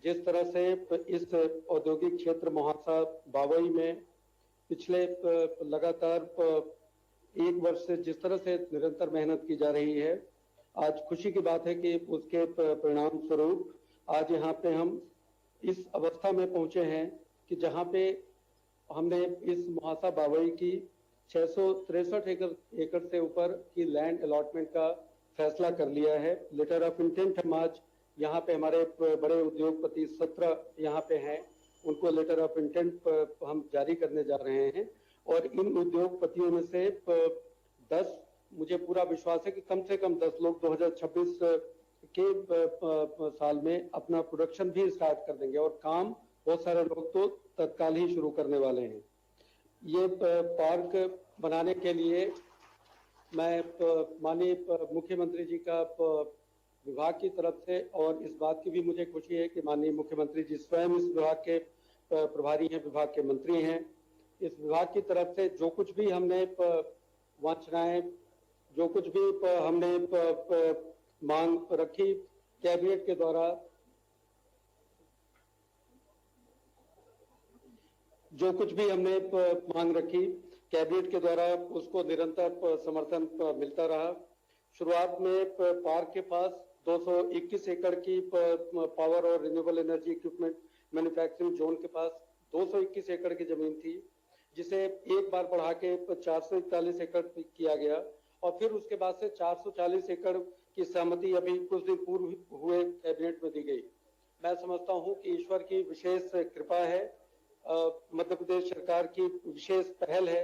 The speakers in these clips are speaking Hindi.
जिस तरह से इस औद्योगिक क्षेत्र महासा बावई में पिछले लगातार एक वर्ष से जिस तरह से निरंतर मेहनत की जा रही है, आज खुशी की बात है कि उसके परिणाम स्वरूप आज यहाँ पे हम इस अवस्था में पहुंचे हैं कि जहाँ पे हमने इस महासा बावई की 663 एकड़ से ऊपर की लैंड अलॉटमेंट का फैसला कर लिया है। लेटर ऑफ इंटेंट हम आज यहाँ पे हमारे बड़े उद्योगपति 17 यहाँ पे हैं, उनको लेटर ऑफ इंटेंट हम जारी करने जा रहे हैं और इन उद्योगपतियों में से 10, मुझे पूरा विश्वास है कि कम से कम 10 लोग 2026 के साल में अपना प्रोडक्शन भी स्टार्ट कर देंगे और काम बहुत सारे लोग तो तत्काल ही शुरू करने वाले हैं। ये पार्क बनाने के लिए मैं माननीय मुख्यमंत्री जी का विभाग की तरफ से, और इस बात की भी मुझे खुशी है कि माननीय मुख्यमंत्री जी स्वयं इस विभाग के प्रभारी हैं, विभाग के मंत्री हैं। इस विभाग की तरफ से जो कुछ भी हमने वांछनाएं, जो कुछ भी हमने मांग रखी कैबिनेट के द्वारा, जो कुछ भी हमने मांग रखी कैबिनेट के द्वारा उसको निरंतर समर्थन मिलता रहा। शुरुआत में पार्क के पास 221 एकड़ की पावर और renewable energy equipment manufacturing zone के पास 221 एकड़ की जमीन थी, जिसे एक बार बढ़ा के 441 एकड़ किया गया और फिर उसके बाद से 440 एकड़ की सहमति अभी कुछ दिन पूर्व हुए कैबिनेट में दी गई। मैं समझता हूं कि ईश्वर की विशेष कृपा है, मध्य प्रदेश सरकार की विशेष पहल है,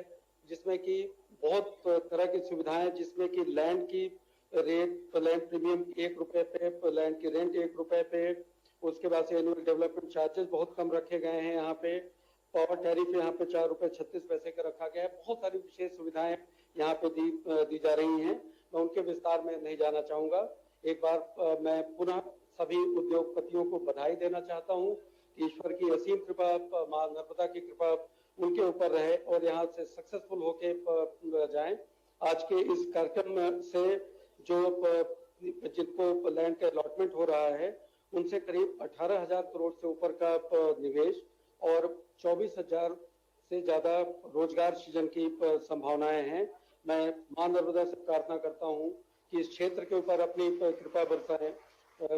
जिसमें कि बहुत तरह की सुविधाएं, जिसमें कि लैंड की रेट, लैंड प्रीमियम 1 रुपए पे, लैंड की रेंट 1 रुपए पे, उसके बाद से एनुअल डेवलपमेंट चार्जेस बहुत कम रखे गए हैं। यहाँ पे पावर टैरिफ यहाँ पे 4 रुपए 36 पैसे का रखा गया है। बहुत सारी विशेष सुविधाएं यहाँ पे दी जा रही हैं। मैं उनके विस्तार में नहीं जाना चाहूंगा। एक बार मैं पुनः सभी उद्योगपतियों को बधाई देना चाहता हूँ। ईश्वर की असीम कृपा, मां नर्मदा की कृपा उनके ऊपर रहे और यहाँ से सक्सेसफुल होके जाएं। आज के इस कार्यक्रम से जो जिनको लैंड का अलॉटमेंट हो रहा है, उनसे करीब 18,000 करोड़ से ऊपर का निवेश और 24,000 से ज्यादा रोजगार सृजन की संभावनाएं हैं। मैं मां नर्मदा से प्रार्थना करता हूं कि इस क्षेत्र के ऊपर अपनी कृपा बरसाएं।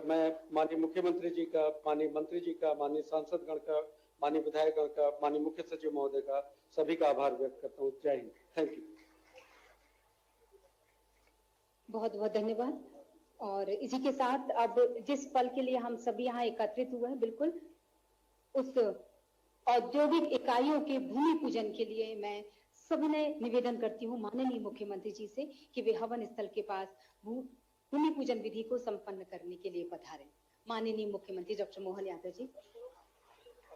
मैं माननीय मुख्यमंत्री जी का, माननीय मंत्री जी का, माननीय सांसद गण का, माननीय विधायक गण का, माननीय मुख्य सचिव महोदय का, सभी का आभार व्यक्त करता हूँ। जय हिंद। Thank you. बहुत बहुत धन्यवाद। और इसी के साथ अब जिस पल के लिए हम सभी यहाँ एकत्रित हुए हैं, बिल्कुल उस औद्योगिक इकाइयों के भूमि पूजन के लिए मैं सबने निवेदन करती हूँ माननीय मुख्यमंत्री जी से कि वे हवन स्थल के पास भूमि पूजन विधि को संपन्न करने के लिए पधारें। माननीय मुख्यमंत्री डॉक्टर मोहन यादव जी,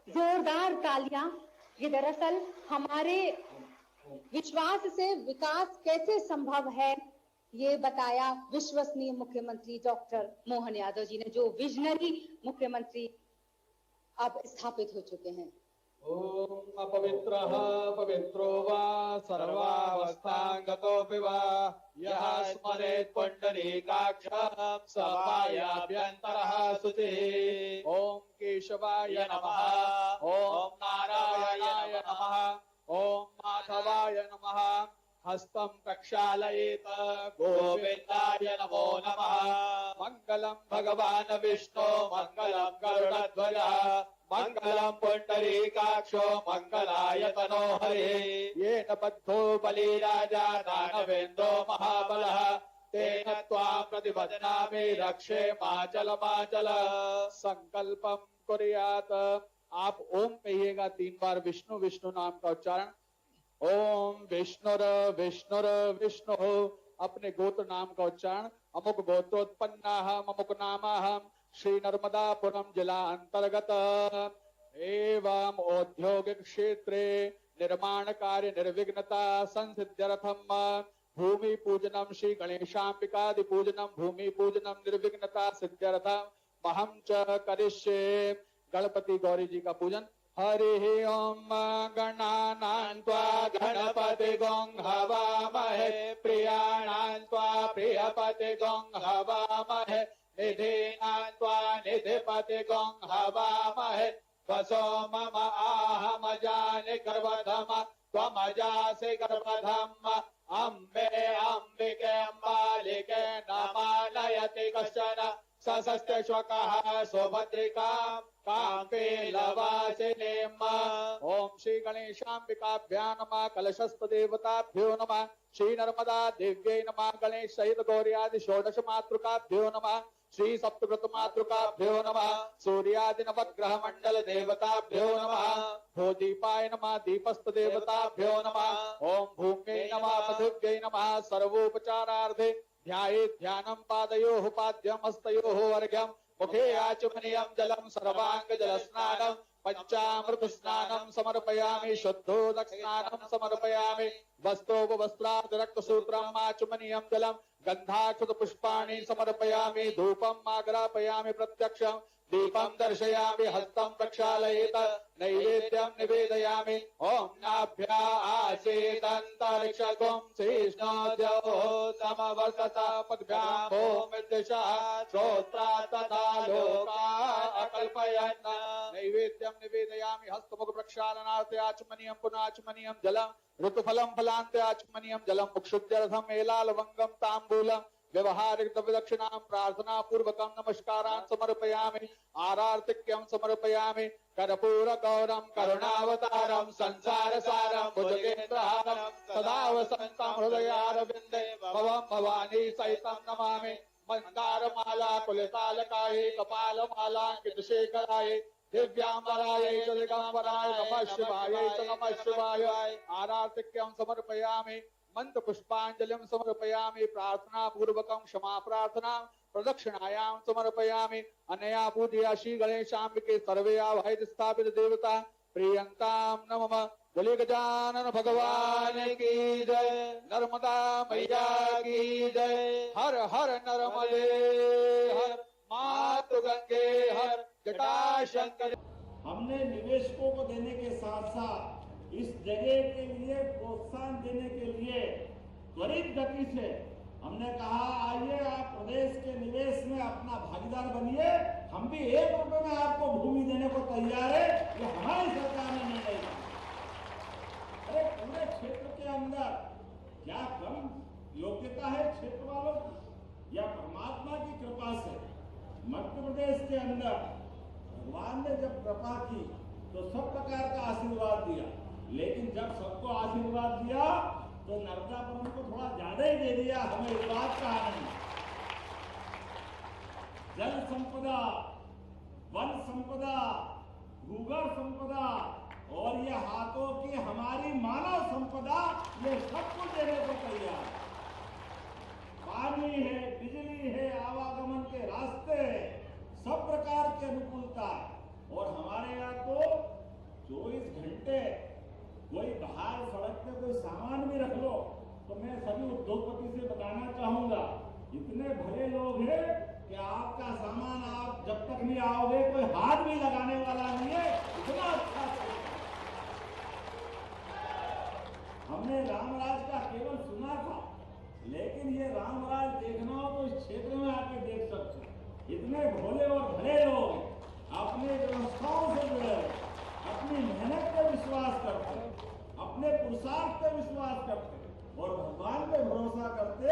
जोरदार तालियां। ये दरअसल हमारे विश्वास से विकास कैसे संभव है, ये बताया विश्वसनीय मुख्यमंत्री डॉक्टर मोहन यादव जी ने, जो विजनरी मुख्यमंत्री अब स्थापित हो चुके हैं। ओम अपवित्रः पवित्रो वा सर्वावस्थांगतोऽपि वा यः स्मरेत् पुण्डरीकाक्षं सभायाभ्यन्तरः शुचिः। ओम केशवाय नमः, ओम नारायणाय नमः, ओम माधवाय नमः। हस्तं प्रक्षालयेत गोविन्दाय नमो नमः। मंगलम भगवान् विष्णु, मंगलम गरुडध्वजः, मंगलम पुंडरीकाक्षो, मंगलाय तनो हरे। येन बद्धो बलिराजा दानवेन्द्रो महाबलः, तेन त्वां प्रतिपद्यामि रक्षे माचल। संकल्पम कुर्यात्। आप ओम कहिएगा 3 बार विष्णु विष्णु नाम का उच्चारण। ओम विष्णुर विष्णुर विष्णु। अपने गोत्र नाम का उच्चारण। अमुक गोत्रोत्पन्नाहम् अमुक नामाहम् श्री नर्मदापुरम जिला अंतर्गत एवं औद्योगिक क्षेत्रे निर्माण कार्य निर्विघ्नता संसिद्ध्यर्थम भूमि पूजनम श्री गणेशांबिकादि पूजनम भूमि पूजनम निर्विघ्नता सिद्ध्यर्थम महम च करिष्ये। गणपति गौरी जी का पूजन। हरि ओम गणानां त्वा गणपतिगं हवामहे, प्रियाणां त्वा प्रियपतिगं हवामहे, निधीनान्त्वा निधिपतिगुं हवामहे वसो मम आहमजानि गर्भधम त्वमजासि गर्भधम अम्बे अम्बिके अम्बालिके नमानयति कश्चन सशस्त्रश्वकः सुभद्रिकां काम्पीलवासिनीम्। ओम श्री गणेशाम्बिकाभ्यां नमः। कलशस्थ देवताभ्यो नमः। श्री नर्मदा देव्यै नमः। गणेश सहित गौर्यादि षोडश मातृकाभ्यो नमः। श्री सप्तव्रत मातृकाभ्यो नमः। सूर्यादि नवग्रह मंडल देवताभ्यो नमः। भूदीपाय नमः। दीपस्थ देवताभ्यो नमः। ओम भूम्यै नमः। पृथिव्यै नमः। सर्वोपचारार्थे ध्यायेत् ध्यानं पादयोः पाद्यं हस्तयोः अर्घ्यं मुखे आचमनीयं जलं सर्वांग जलस्नानं पंचामृत स्नानं समर्पयामि। शुद्धोदक स्नानं समर्पयामि। वस्त्रोपवस्त्राद रक्तसूत्रम् आचमनीयं जलं गन्धाक्षत पुष्पाणि समर्पयामि। धूपम् आग्रापयामि। प्रत्यक्षं दीपं दर्शयामि। हस्तं प्रक्षालयेत् नैवेद्यं निवेदयामि। ओम नाभ्या आसीदन्तरिक्षगुं श्रीष्णोद्योः समवर्तता पद्भ्यां भूमिर्दिशः श्रोत्रा तथा लोका अकल्पयन्। नैवेद्यं निवेदयामि। हस्तमुख प्रक्षालनार्थे आचमनीयं पुनाचमनीयं जलं ऋतुफलं फलान्ते आचमनीयं जलं मुक्षुद्यर्थं एलालवङ्गं ताम्बूलं व्यवहारिक दक्षिणां प्रार्थना पूर्वकं नमस्कारान् समर्पयामि। आरार्तिक्यं समर्पयामि। कर्पूर गौरं करुणावतारं संसार सारं भुजगेन्द्रहारं सदा वसन्तं हृदयारविन्दे भवं भवानी सहितं नमामि। मंदारमाला कुलितालकाय कपालमालांकितशेखराय दिव्यांबराय च दिगंबराय नमः शिवाय च नमः शिवाय। आरार्तिक्यं समर्पयामि। मंत्र पुष्पांजलिं समर्पयामि। प्रार्थना पूर्वकं क्षमा प्रार्थना प्रदक्षिणायां समर्पयामि। अनया पूजया श्री गणेशाम्बिके सर्वे आवाहित स्थापित देवता प्रियंतां नमः। बोले गजानन भगवान की जय। नर्मदा मैया की जय। हर हर नर्मदे हर मातु गंगे हर जटाशंकर। हमने निवेशकों को देने के साथ साथ इस जगह के लिए प्रोत्साहन देने के लिए त्वरित गति से हमने कहा आइए आप प्रदेश के निवेश में अपना भागीदार बनिए। हम भी 1 रुपए में आपको भूमि देने को तैयार है। ये हमारी सरकार ने निर्णय लिया। अरे पूरे क्षेत्र के अंदर क्या कम योग्यता है क्षेत्र वालों की या परमात्मा की कृपा से मध्य प्रदेश के अंदर भगवान ने जब कृपा की तो सब प्रकार का आशीर्वाद दिया। लेकिन जब सबको आशीर्वाद दिया तो नर्मदापुरम को थोड़ा ज्यादा ही दे दिया। हमें इस बात का आनंद। जल संपदा, वन संपदा, भूगर्भ संपदा और ये हाथों की हमारी मानव संपदा, ये सब कुछ देने को तैयार। पानी है, बिजली है, आवागमन के रास्ते है, सब प्रकार की अनुकूलता। और हमारे यहाँ तो 24 घंटे कोई बाहर सड़क पे कोई सामान भी रख लो तो मैं सभी उद्योगपति से बताना चाहूंगा, इतने भले लोग हैं कि आपका सामान आप जब तक नहीं आओगे कोई हाथ भी लगाने वाला नहीं है। इतना अच्छा हमने रामराज का केवल सुना था, लेकिन ये रामराज देखना हो तो इस क्षेत्र में आके देख सकते। इतने भोले और भले लोग अपने व्यवस्थाओं से जुड़े, अपनी मेहनत पे विश्वास करते, अपने पुरुषार्थ पे विश्वास करते और भगवान पे भरोसा करते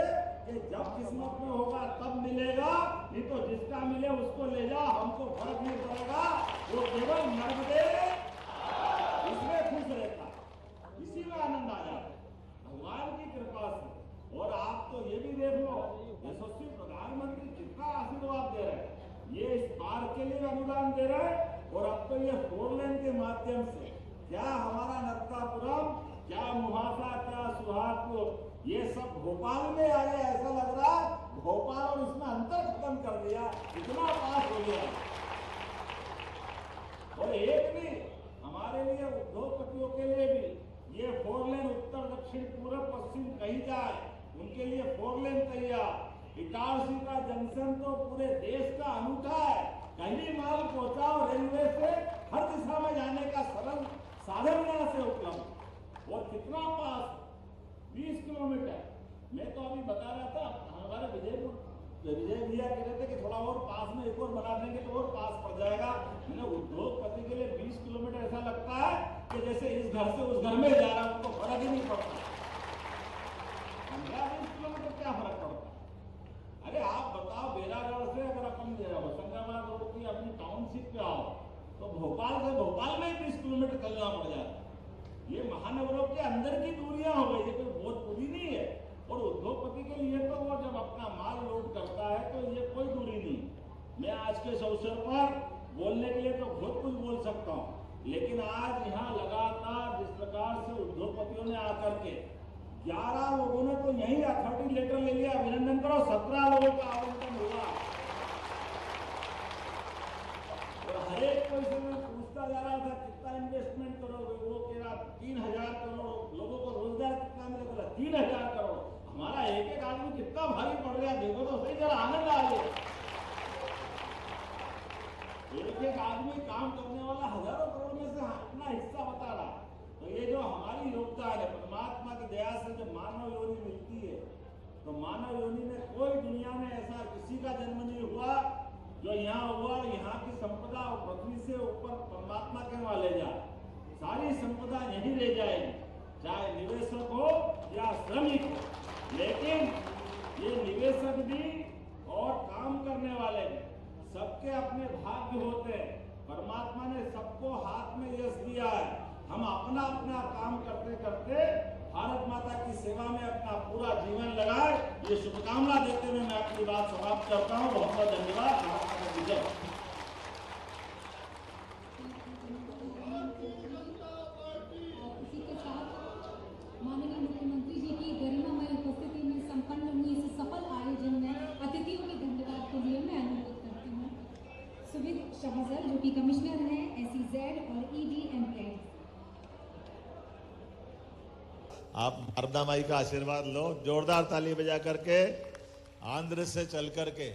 कि जब किस्मत में होगा तब मिलेगा, नहीं तो जिसका मिले उसको ले जा, हमको फर्क नहीं पड़ेगा। वो केवल नर्मदे इसमें खुश रहता, इसी में आनंद आ जाता भगवान की कृपा से। और आप तो ये भी देख लो यशस्वी प्रधानमंत्री कितना आशीर्वाद दे रहे हैं। ये इस पार्क के लिए अनुदान दे रहे हैं और अब तो ये 4 लेन के माध्यम से क्या हमारा नर्मदापुरम, क्या मुहासा, क्या सुहागपुर, ये सब भोपाल में आ गया। ऐसा लग रहा है भोपाल और इसमें अंतर खत्म कर दिया, इतना पास हो गया। और एक भी हमारे लिए उद्योगपतियों के लिए भी ये 4 लेन उत्तर दक्षिण पूर्व पश्चिम कहीं जाए उनके लिए 4 लेन तैयार। इटारसी का जंक्शन तो पूरे देश का अनूठा है। कहीं भी माल पहुंचाओ रेलवे से हर दिशा में जाने का सरल साधन यहाँ से उपलब्ध। और कितना पास 20 किलोमीटर। मैं तो अभी बता रहा था हमारे विजयपुर विजय भैया कह रहे थे कि थोड़ा और पास में एक और बना देंगे तो और पास पड़ जाएगा। मैंने उद्योगपति के लिए 20 किलोमीटर ऐसा लगता है कि जैसे इस घर से उस घर में जा रहा है, उनको फर्क ही नहीं पड़ता। 15-20 किलोमीटर क्या फर्क पड़ता है? अरे आप बताओ, बेरागढ़ से अगर अपन होशंगाबाद रोड की अपनी टाउनशिप पे आओ तो भोपाल से भोपाल में 20 किलोमीटर चलना पड़ जाता है। ये महानगरों के अंदर की दूरियां हो गई, ये कोई बहुत दूरी नहीं है। और उद्योगपति के लिए तो वो जब अपना माल लोड करता है तो ये कोई दूरी नहीं। मैं आज के इस अवसर पर बोलने के लिए तो बहुत कुछ बोल सकता हूँ, लेकिन आज यहाँ लगातार जिस प्रकार से उद्योगपतियों ने आकर के 11 लोगों ने तो यही अथॉरिटी लेटर ले लिया, अभिनंदन करो, 17 लोगों का आवंटन हुआ। और हर एक कोई से मैं पूछता जा रहा था कितना इन्वेस्टमेंट करोगे, वो कह रहा 3000 करोड़, लोगों को रोजगार कितना मिलेगा, 3000 करोड़। हमारा एक एक आदमी कितना भारी पड़ गया, देखो तो सही, जरा आनंद आ गया। एक एक आदमी काम करने वाला हजारों करोड़ में से अपना हिस्सा बता रहा। तो ये जो हमारी योगदान है, परमात्मा की दया से जब मानव योनि मिलती है, तो मानव योनि में कोई दुनिया में ऐसा किसी का जन्म नहीं हुआ जो यहाँ हुआ यहाँ की संपदा और पृथ्वी से ऊपर परमात्मा के वहां ले जाए। सारी संपदा यहीं ले जाएगी, चाहे निवेशक हो या श्रमिक हो। लेकिन ये निवेशक भी और काम करने वाले भी सबके अपने भाग्य होते हैं। परमात्मा ने सबको हाथ में यश दिया है। हम अपना अपना काम करते करते भारत माता की सेवा में अपना पूरा जीवन लगाए, ये शुभकामना देते हुए मैं अपनी बात समाप्त करता हूँ। बहुत बहुत धन्यवाद। भारत माता की जय। इसी के साथ माननीय मुख्यमंत्री जी की गरिमामय उपस्थिति में संपन्न हुई इस सफल आयोजन में अतिथियों के धन्यवाद के लिए मैं अनुरोध करती हूँ सुविद शहजर, जो कि कमिश्नर हैं SEZ और ED/MPAD। आप शारदा माई का आशीर्वाद लो, जोरदार ताली बजा करके। आंध्र से चल करके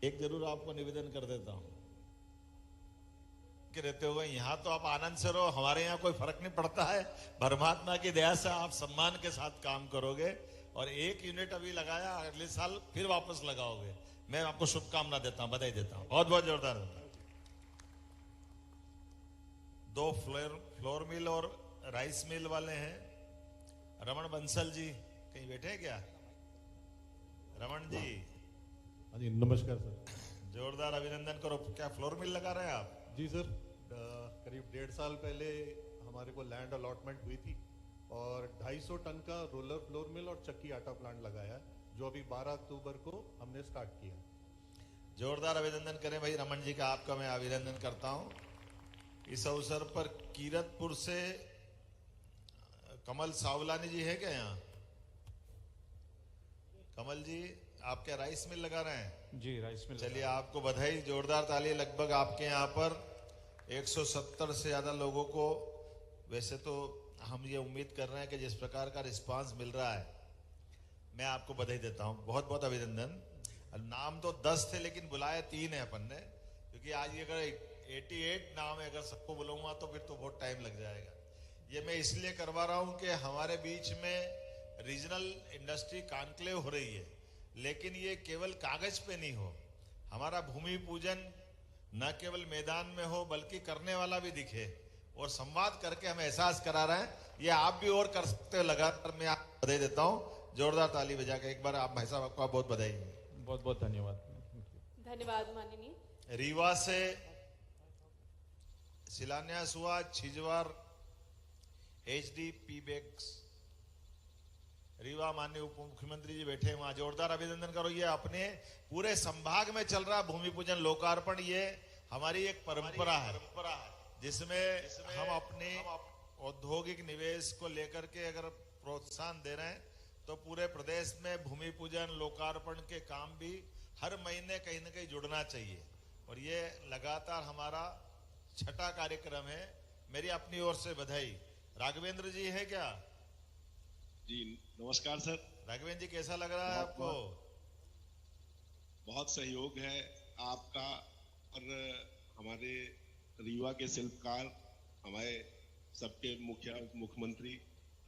एक जरूर आपको निवेदन कर देता हूं कि रहते हुए यहाँ तो आप आनंद से रहो, हमारे यहाँ कोई फर्क नहीं पड़ता है। परमात्मा की दया से आप सम्मान के साथ काम करोगे और 1 यूनिट अभी लगाया, अगले साल फिर वापस लगाओगे। मैं आपको शुभकामना देता हूं, बधाई देता हूं। बहुत बहुत जोरदार होता है। 2 फ्लोर मिल और राइस मिल वाले हैं। रमन बंसल जी कहीं बैठे हैं क्या? रमन जी, हाँ जी, नमस्कार सर। जोरदार अभिनंदन करो। क्या फ्लोर मिल लगा रहे हैं आप? जी सर, करीब 1.5 साल पहले हमारे को लैंड अलॉटमेंट हुई थी और 250 टन का रोलर फ्लोर मिल और चक्की आटा प्लांट लगाया है, जो अभी 12 अक्टूबर को हमने स्टार्ट किया। जोरदार अभिनंदन करें भाई रमन जी का। आपका मैं अभिनंदन करता हूं। इस अवसर पर कीरतपुर से कमल सावलानी जी है क्या यहाँ? कमल जी, आप क्या राइस मिल लगा रहे हैं? जी, राइस मिल। चलिए, आपको बधाई, जोरदार ताली। लगभग आपके यहाँ पर 170 से ज्यादा लोगों को, वैसे तो हम ये उम्मीद कर रहे हैं कि जिस प्रकार का रिस्पांस मिल रहा है, मैं आपको बधाई देता हूं। बहुत बहुत अभिनंदन। नाम तो 10 थे लेकिन बुलाए 3 है अपन ने, क्योंकि आज ये अगर 88 नाम है, अगर सबको बुलाऊंगा तो फिर तो बहुत टाइम लग जाएगा। ये मैं इसलिए करवा रहा हूं कि हमारे बीच में रीजनल इंडस्ट्री कॉन्क्लेव हो रही है, लेकिन ये केवल कागज पे नहीं हो। हमारा भूमि पूजन न केवल मैदान में हो बल्कि करने वाला भी दिखे और संवाद करके हमें एहसास करा रहे हैं। ये आप भी और कर सकते हो। लगातार मैं आपको बधाई देता हूं। जोरदार ताली बजा के एक बार आप भाई साहब, आपको बहुत बधाई। बहुत बहुत धन्यवाद। धन्यवाद माननीय। रीवा से शिलान्यास हुआ छिजवार HDP बैग्स। रीवा माननीय उप मुख्यमंत्री जी बैठे वहां, जोरदार अभिनंदन करो। ये अपने पूरे संभाग में चल रहा भूमि पूजन लोकार्पण, ये हमारी एक परंपरा है जिसमें हम अपने औद्योगिक निवेश को लेकर के अगर प्रोत्साहन दे रहे हैं तो पूरे प्रदेश में भूमि पूजन लोकार्पण के काम भी हर महीने कहीं न कहीं जुड़ना चाहिए। और ये लगातार हमारा 6ठा कार्यक्रम है। मेरी अपनी ओर से बधाई। राघवेंद्र जी है क्या? जी नमस्कार सर। राघवेंद्र जी, कैसा लग रहा है आपको? बहुत सहयोग है आपका और हमारे रीवा के शिल्पकार, हमारे सबके मुख्यमंत्री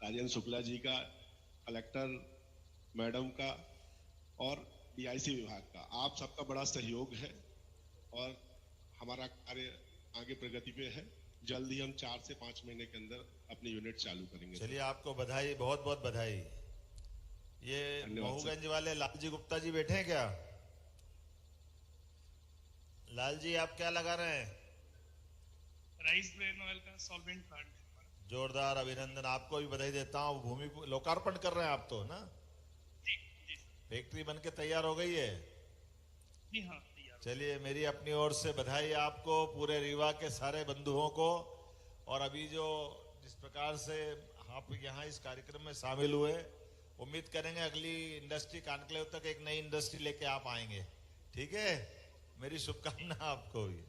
राजेंद्र शुक्ला जी का, कलेक्टर मैडम का और डीआईसी विभाग का आप सबका बड़ा सहयोग है और हमारा कार्य आगे प्रगति पे है। जल्द ही हम 4 से 5 महीने के अंदर अपनी यूनिट चालू करेंगे। चलिए, आपको बधाई, बहुत बहुत बधाई। ये महूगंज वाले लालजी गुप्ता जी बैठे हैं क्या? लाल जी, आप क्या लगा रहे हैं? राइस ब्रेन ऑयल का सॉल्वेंट प्लांट। जोरदार अभिनंदन, आपको भी बधाई देता हूँ। भूमि लोकार्पण कर रहे हैं आप तो ना? जी जी। फैक्ट्री बनके तैयार हो गई है? जी हाँ, तैयार। चलिए, मेरी अपनी ओर से बधाई आपको, पूरे रीवा के सारे बंधुओं को। और अभी जो जिस प्रकार से आप यहाँ इस कार्यक्रम में शामिल हुए, उम्मीद करेंगे अगली इंडस्ट्री कॉन्क्लेव तक एक नई इंडस्ट्री लेके आप आएंगे। ठीक है, मेरी शुभकामना आपको भी।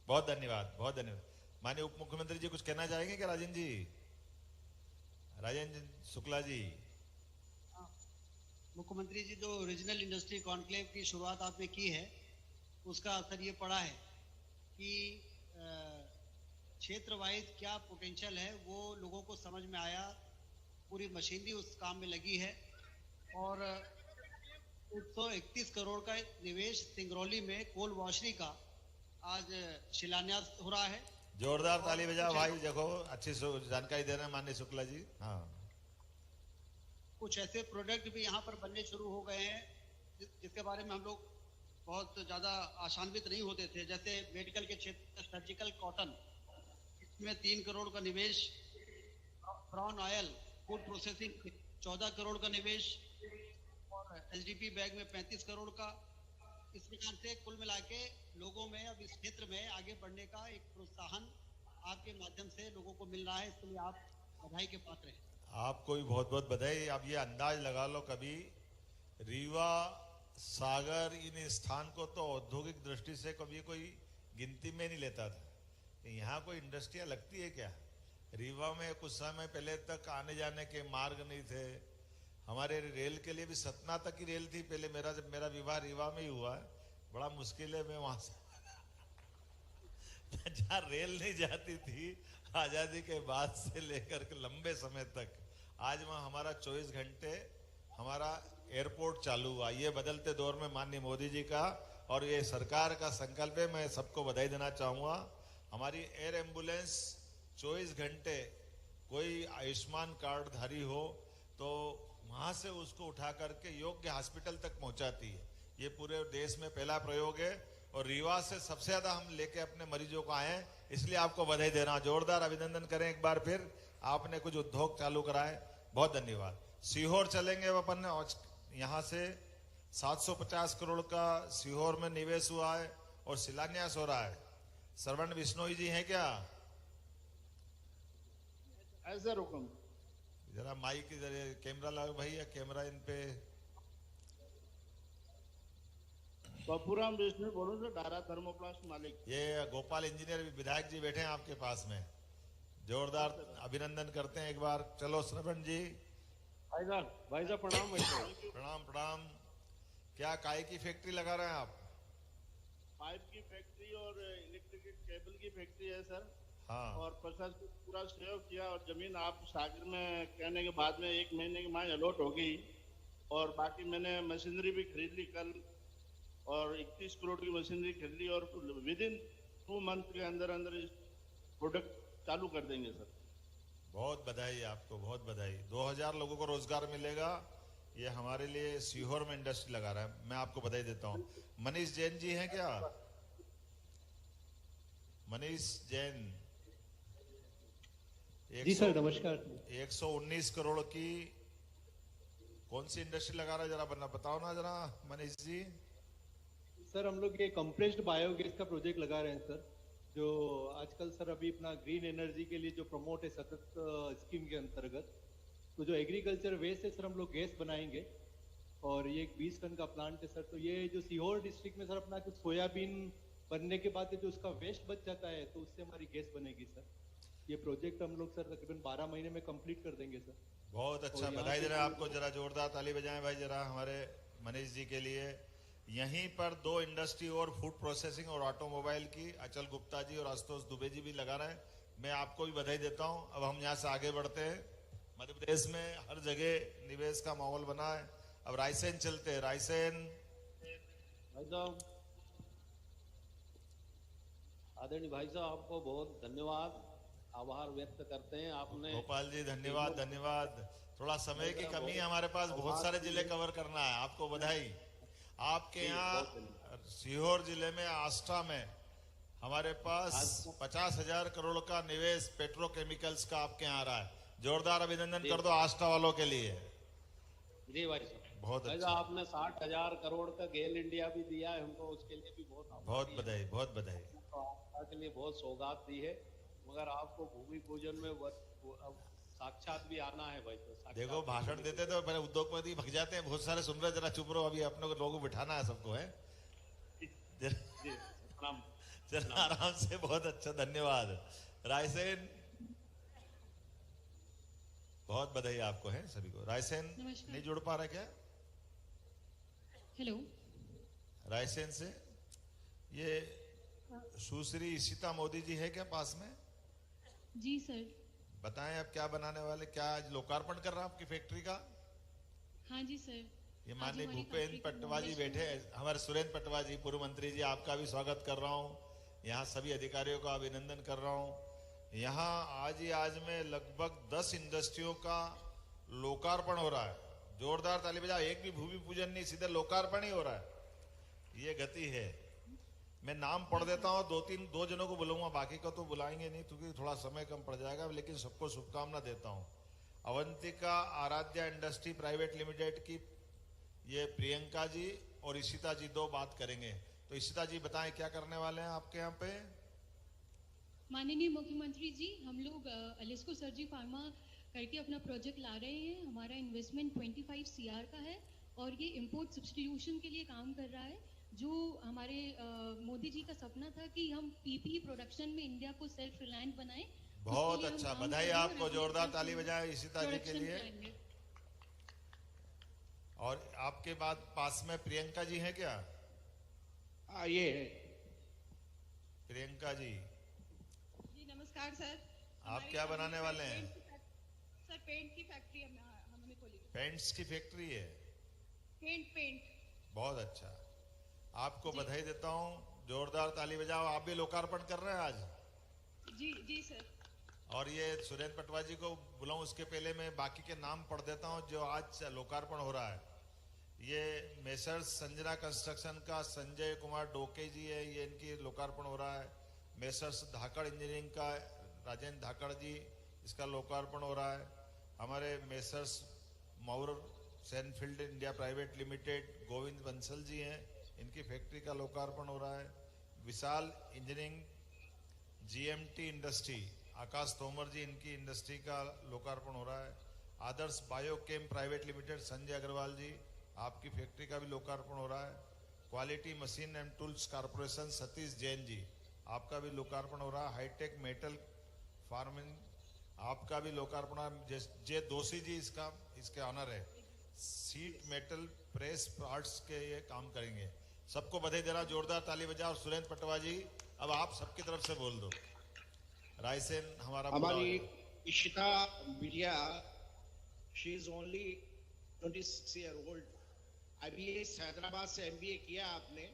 बहुत धन्यवाद, बहुत धन्यवाद। माननीय उप मुख्यमंत्री जी कुछ कहना चाहेंगे क्या? राजेंद्र जी, राजेंद्र शुक्ला जी। मुख्यमंत्री जी, जो रीजनल इंडस्ट्री कॉन्क्लेव की शुरुआत आपने की है, उसका असर ये पड़ा है कि क्षेत्र वाइज क्या पोटेंशियल है वो लोगों को समझ में आया। पूरी मशीनरी उस काम में लगी है और 131 करोड़ का निवेश सिंगरौली में कोल वॉशरी का आज शिलान्यास हो रहा है। जोरदार ताली बजाओ भाई, देखो अच्छी जानकारी दे रहे हैं माननीय शुक्ला जी। हाँ, कुछ ऐसे प्रोडक्ट भी यहाँ पर बनने शुरू हो गए हैं जिसके बारे में हम लोग बहुत ज्यादा आशान्वित नहीं होते थे। जैसे मेडिकल के क्षेत्र सर्जिकल कॉटन, इसमें 3 करोड़ का निवेश। Brown oil food processing 14 crore का निवेश और एलजीपी बैग में 35 करोड़ का। इस प्रकार से कुल मिला के लोगों में अब इस क्षेत्र में आगे बढ़ने का एक प्रोत्साहन आपके माध्यम से लोगों को मिल रहा है। इसके लिए आप बधाई के पात्र हैं। आपको भी बहुत बहुत बधाई। अब ये अंदाज लगा लो, कभी रीवा, सागर, इन स्थान को तो औद्योगिक दृष्टि से कभी कोई गिनती में नहीं लेता था। यहाँ कोई इंडस्ट्रियाँ लगती है क्या? रीवा में कुछ समय पहले तक आने जाने के मार्ग नहीं थे। हमारे रेल के लिए भी सतना तक की रेल थी पहले। मेरा विवाह रीवा में ही हुआ है। बड़ा मुश्किल है, मैं वहां से जहाँ रेल नहीं जाती थी आजादी के बाद से लेकर के लंबे समय तक, आज वहां हमारा 24 घंटे हमारा एयरपोर्ट चालू हुआ। ये बदलते दौर में माननीय मोदी जी का और ये सरकार का संकल्प है। मैं सबको बधाई देना चाहूंगा। हमारी एयर एम्बुलेंस 24 घंटे, कोई आयुष्मान कार्ड धारी हो तो वहां से उसको उठा करके योग्य हॉस्पिटल तक पहुंचाती है। ये पूरे देश में पहला प्रयोग है और रीवा से सबसे ज्यादा हम लेके अपने मरीजों को आए, इसलिए आपको बधाई दे रहा हूं। जोरदार अभिनंदन करें एक बार फिर। आपने कुछ उद्योग चालू कराए, बहुत धन्यवाद। सीहोर चलेंगे अपन। यहाँ से 750 करोड़ का सीहोर में निवेश हुआ है और शिलान्यास हो रहा है। श्रवण बिश्नोई जी हैं क्या? ऐसा हुक्म। जरा माइक की जरिए कैमरा लगाओ भैया, कैमरा इन पे। बापूराम विष्णु बोलूं सर, डारा थर्मोप्लास्ट मालिक। ये गोपाल इंजीनियर विधायक जी बैठे हैं आपके पास में। जोरदार अभिनंदन करते हैं एक बार। चलो श्रवण जी। भाई साहब प्रणाम। प्रणाम प्रणाम। क्या काय की फैक्ट्री लगा रहे हैं आप? पाइप की फैक्ट्री और इलेक्ट्रिक केबल की फैक्ट्री है सर। हाँ। और प्रशासन पूरा सहयोग किया और जमीन आप सागर में कहने के बाद में 1 महीने की मांग अलॉट हो गई और बाकी मैंने मशीनरी भी खरीद ली कल और 31 करोड़ की मशीनरी खरीद ली और विद इन 2 मंथ के अंदर अंदर इस प्रोडक्ट चालू कर देंगे सर। बहुत बधाई आपको, बहुत बधाई। 2000 लोगों को रोजगार मिलेगा। ये हमारे लिए सीहोर में इंडस्ट्री लगा रहा है। मैं आपको बधाई देता हूँ। मनीष जैन जी हैं क्या? मनीष जैन। जी सर, नमस्कार। 119 करोड़ की कौन सी इंडस्ट्री लगा रहा है, जरा बताओ ना जरा मनीष जी। सर हम लोग ये कंप्रेस्ड बायोगैस का प्रोजेक्ट लगा रहे हैं सर, जो आजकल सर अभी अपना ग्रीन एनर्जी के लिए जो प्रमोट है सतत स्कीम के अंतर्गत। तो जो एग्रीकल्चर वेस्ट है सर, हम लोग गैस बनाएंगे और ये 20 टन का प्लांट है सर। तो ये जो सीहोर डिस्ट्रिक्ट में सर अपना कुछ सोयाबीन बनने के बाद जो उसका वेस्ट बच जाता है तो उससे हमारी गैस बनेगी सर। ये प्रोजेक्ट हम लोग सर तकरीबन 12 महीने में कंप्लीट कर देंगे सर। बहुत अच्छा, बधाई दे रहे हैं आपको। जरा जोरदार ताली बजाएं भाई जरा हमारे मनीष जी के लिए। यहीं पर 2 इंडस्ट्री और फूड प्रोसेसिंग और ऑटोमोबाइल की अचल गुप्ता जी और आशुतोष दुबे जी भी लगा रहे हैं। मैं आपको भी बधाई देता हूं। अब हम यहाँ से आगे बढ़ते हैं। मध्य प्रदेश में हर जगह निवेश का माहौल बना है। अब रायसेन चलते हैं। रायसेन भाई साहब, आदरणीय भाई साहब, आपको बहुत धन्यवाद, आभार व्यक्त करते हैं। आपने गोपाल जी धन्यवाद धन्यवाद। थोड़ा समय की कमी है हमारे पास, बहुत सारे जिले कवर करना है। आपको बधाई। आपके यहाँ सीहोर जिले में आष्टा में हमारे पास 50,000 करोड़ का निवेश पेट्रोकेमिकल्स का आपके यहाँ आ रहा है। जोरदार अभिनंदन कर दो आष्टा वालों के लिए। जी भाई साहब, बहुत भाई अच्छा। साहब, आपने 60,000 करोड़ का गेल इंडिया भी दिया है हमको, उसके लिए भी बहुत बहुत बधाई बहुत बधाई। तो आपका के लिए बहुत सौगात दी है, मगर आपको भूमि पूजन में अब साक्षात भी आना है भाई। तो साक्षात देखो भाषण देते तो पहले उद्योगपति भग जाते हैं, बहुत सारे सुन रहे, जरा चुप रहो, अभी अपने को लोगों बिठाना है सबको है। चलो आराम से, बहुत अच्छा धन्यवाद। रायसेन, बहुत बधाई आपको है सभी को। रायसेन नहीं जुड़ पा रहा क्या? हेलो, रायसेन से ये सुश्री सीता मोदी जी है क्या पास में? जी सर। बताएं आप क्या बनाने वाले, क्या आज लोकार्पण कर रहा है आपकी फैक्ट्री का? हाँ जी सर। ये माननीय भूपेन्द्र पटवा जी बैठे, हमारे सुरेंद्र पटवा जी पूर्व मंत्री जी, आपका भी स्वागत कर रहा हूँ। यहाँ सभी अधिकारियों का अभिनंदन कर रहा हूँ। यहाँ आज में लगभग 10 इंडस्ट्रियों का लोकार्पण हो रहा है। जोरदार ताली बजाओ। एक भी भूमि पूजन नहीं, सीधे लोकार्पण ही हो रहा है। ये गति है। मैं नाम पढ़ देता हूँ, दो जनों को बुलाऊंगा, बाकी को तो बुलाएंगे नहीं क्योंकि थोड़ा समय कम पड़ जाएगा, लेकिन सबको शुभकामना देता हूँ। Avantika Aaradhya industry private limited की ये प्रियंका जी और इशिता जी दो बात करेंगे। तो इशिता जी बताएं क्या करने वाले हैं आपके यहाँ पे? माननीय मुख्यमंत्री जी, हम लोग अलिस्को सर्जी फार्मा करके अपना प्रोजेक्ट ला रहे हैं। हमारा इन्वेस्टमेंट 25 CR का है और ये इंपोर्ट सब्स्टिट्यूशन के लिए काम कर रहा है। जो हमारे मोदी जी का सपना था कि हम पीपी प्रोडक्शन में इंडिया को सेल्फ रिलायंट बनाएं। बहुत अच्छा, बधाई आपको, जोरदार ताली बजाएं इशिता जी के लिए। और आपके बाद पास में प्रियंका जी हैं क्या? हाँ, ये है प्रियंका जी। जी नमस्कार सर। आप क्या बनाने वाले हैं? सर पेंट की फैक्ट्री हमने खोली। पेंट्स की फैक्ट्री है? पेंट। बहुत अच्छा, आपको बधाई देता हूँ, जोरदार ताली बजाओ। आप भी लोकार्पण कर रहे हैं आज? जी सर। और ये सुरेंद्र पटवा जी को बुलाऊं उसके पहले मैं बाकी के नाम पढ़ देता हूं जो आज लोकार्पण हो रहा है। ये मेसर्स संजना कंस्ट्रक्शन का संजय कुमार डोके जी है, ये इनकी लोकार्पण हो रहा है। मेसर्स धाकड़ इंजीनियरिंग का राजेंद्र धाकड़ जी, इसका लोकार्पण हो रहा है। हमारे messrs Maur Sanfield India Private Limited Govind Bansal ji हैं, इनकी फैक्ट्री का लोकार्पण हो रहा है। Vishal Engineering GMT Industry Akash Tomar ji, इनकी इंडस्ट्री का लोकार्पण हो रहा है। Adarsh Biochem Private Limited Sanjay Agarwal ji, आपकी फैक्ट्री का भी लोकार्पण हो रहा है। Quality Machine and Tools Corporation Satish Jain ji, आपका भी लोकार्पण हो रहा है। हाईटेक मेटल फार्मिंग, आपका भी लोकार्पण हो रहा है। जे दोषी जी इसके ऑनर है। सीट मेटल प्रेस पार्ट्स के ये काम करेंगे। सबको बधाई दे रहा, जोरदार ताली बजाओ। सुरेंद्र पटवा जी, अब आप सबकी तरफ से बोल दो। रायसेन हमारी इशिता बिटिया, she is only 26 year old. IBS Hyderabad से MBA किया आपने,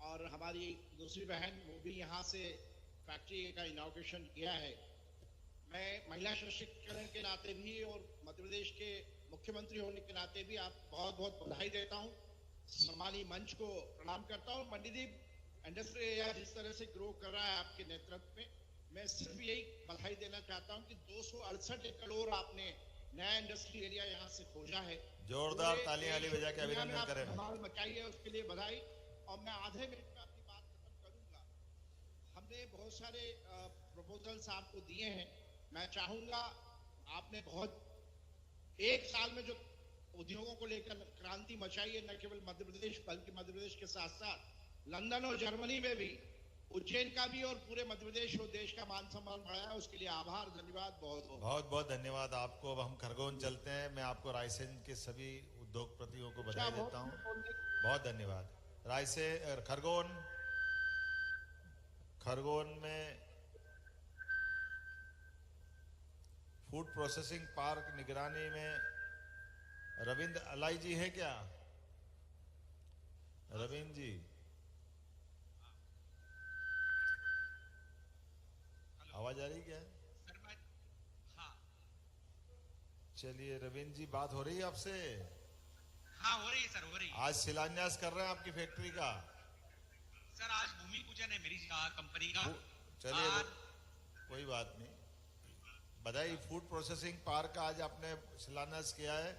और हमारी दूसरी बहन वो भी यहाँ से फैक्ट्री का इनॉग्रेशन किया है। मैं महिला सशक्तिकरण के नाते भी और मध्य प्रदेश के मुख्यमंत्री होने के नाते भी आप बहुत बहुत बधाई देता हूँ। सम्मानीय मंच को प्रणाम करता हूँ। मंडीदीप इंडस्ट्री एरिया जिस तरह से ग्रो कर रहा है आपके नेतृत्व में, मैं सिर्फ यही बधाई देना चाहता हूं कि 268 करोड़ आपने नया इंडस्ट्री एरिया यहां से खोजा है। जोरदार तालियां बजा के अभिनंदन करें। धमाल मचाई है, उसके लिए बधाई। और मैं आधे मिनट में अपनी बात खत्म करूंगा। हमने बहुत सारे प्रपोजल्स आपको दिए हैं। मैं चाहूंगा, आपने बहुत 1 साल में जो उद्योगों को लेकर क्रांति मचाई है, न केवल मध्य प्रदेश बल्कि मध्य प्रदेश के साथ साथ लंदन और जर्मनी में भी उज्जैन का भी और पूरे मध्य प्रदेश और देश का मान सम्मान बढ़ाया, उसके लिए आभार, धन्यवाद, बहुत बहुत धन्यवाद आपको। अब हम खरगोन चलते हैं। मैं आपको रायसेन के सभी उद्योगपतियों को बधाई देता हूँ, बहुत धन्यवाद। रायसेन खरगोन में फूड प्रोसेसिंग पार्क निगरानी में रविंद्र अलाई जी है क्या? रविंद्र जी आवाज आ रही क्या? हाँ चलिए रविंद्र जी, बात हो रही है आपसे? हाँ हो रही है सर, हो रही है। आज शिलान्यास कर रहे हैं आपकी फैक्ट्री का? सर आज भूमि पूजन है मेरी कंपनी का। चलिए कोई बात नहीं, बधाई। फूड प्रोसेसिंग पार्क का आज आपने शिलान्यास किया है।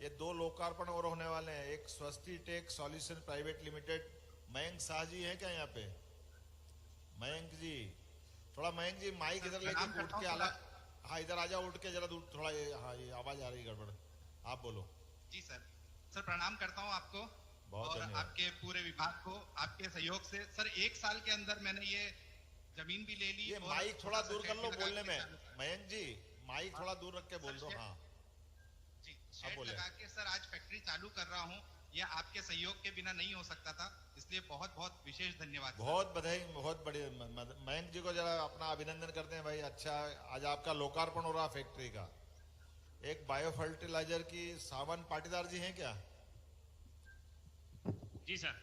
ये 2 लोकार्पण और होने वाले हैं। एक Swasti Tech Solution Private Limited, Mayank Shah ji हैं क्या यहाँ पे? मयंक जी, थोड़ा मयंक जी माइक इधर लेके उठ के अलग, हाँ इधर आ जाओ, उठ के जरा दूर थोड़ा, ये हाँ ये आवाज आ रही गड़बड़, आप बोलो। जी सर, सर प्रणाम करता हूँ आपको और आपके पूरे विभाग को, आपके सहयोग से। सर 1 साल के अंदर मैंने ये जमीन भी ले ली। ये माइक थोड़ा दूर कर लो बोलने में, मयंक जी माइक थोड़ा दूर रख के बोल दो। हाँ जी, शेड लगा के सर आज फैक्ट्री चालू कर रहा हूँ। यह आपके सहयोग के बिना नहीं हो सकता था, इसलिए बहुत बहुत विशेष धन्यवाद। बहुत बधाई, बहुत बढ़िया। मयंक जी को जरा अपना अभिनंदन करते हैं भाई। अच्छा, आज आपका लोकार्पण हो रहा फैक्ट्री का। एक बायो फर्टिलाइजर की सावन पाटीदार जी हैं क्या? जी सर,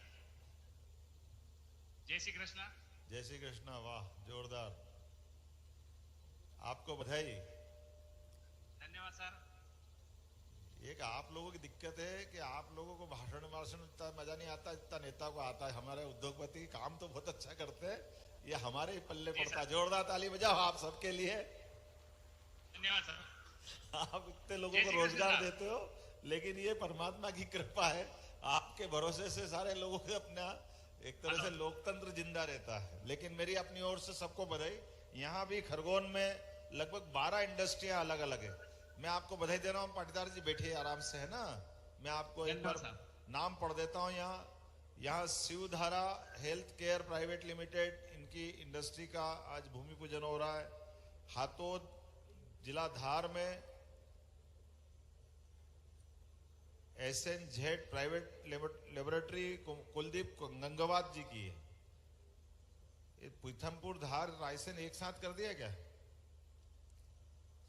जय श्री कृष्णा। जय श्री कृष्णा, वाह जोरदार, आपको बधाई। धन्यवाद सर। एक आप लोगों की दिक्कत है कि आप लोगों को भाषण इतना मजा नहीं आता, इतना नेता को आता है। हमारे उद्योगपति काम तो बहुत अच्छा करते हैं, ये हमारे ही पल्ले पड़ता है। जोरदार ताली बजाओ आप सबके लिए। धन्यवाद सर। आप इतने लोगों को रोजगार देते हो, लेकिन ये परमात्मा की कृपा है, आपके भरोसे से सारे लोगों के अपना एक तरह से लोकतंत्र जिंदा रहता है। लेकिन मेरी अपनी ओर से सबको बधाई। यहाँ भी खरगोन में लगभग 12 इंडस्ट्रियां अलग अलग है। मैं आपको बधाई दे रहा हूँ पाटीदार जी, बैठिए आराम से, है ना। मैं आपको एक बार नाम पढ़ देता हूँ। यहाँ Shivdhara health care private limited, इनकी इंडस्ट्री का आज भूमि पूजन हो रहा है। हातोद जिला धार में SNZ प्राइवेट लेबोरेटरी कुलदीप गंगवात जी की है। ये पीथमपुर धार रायसेन एक साथ कर दिया क्या?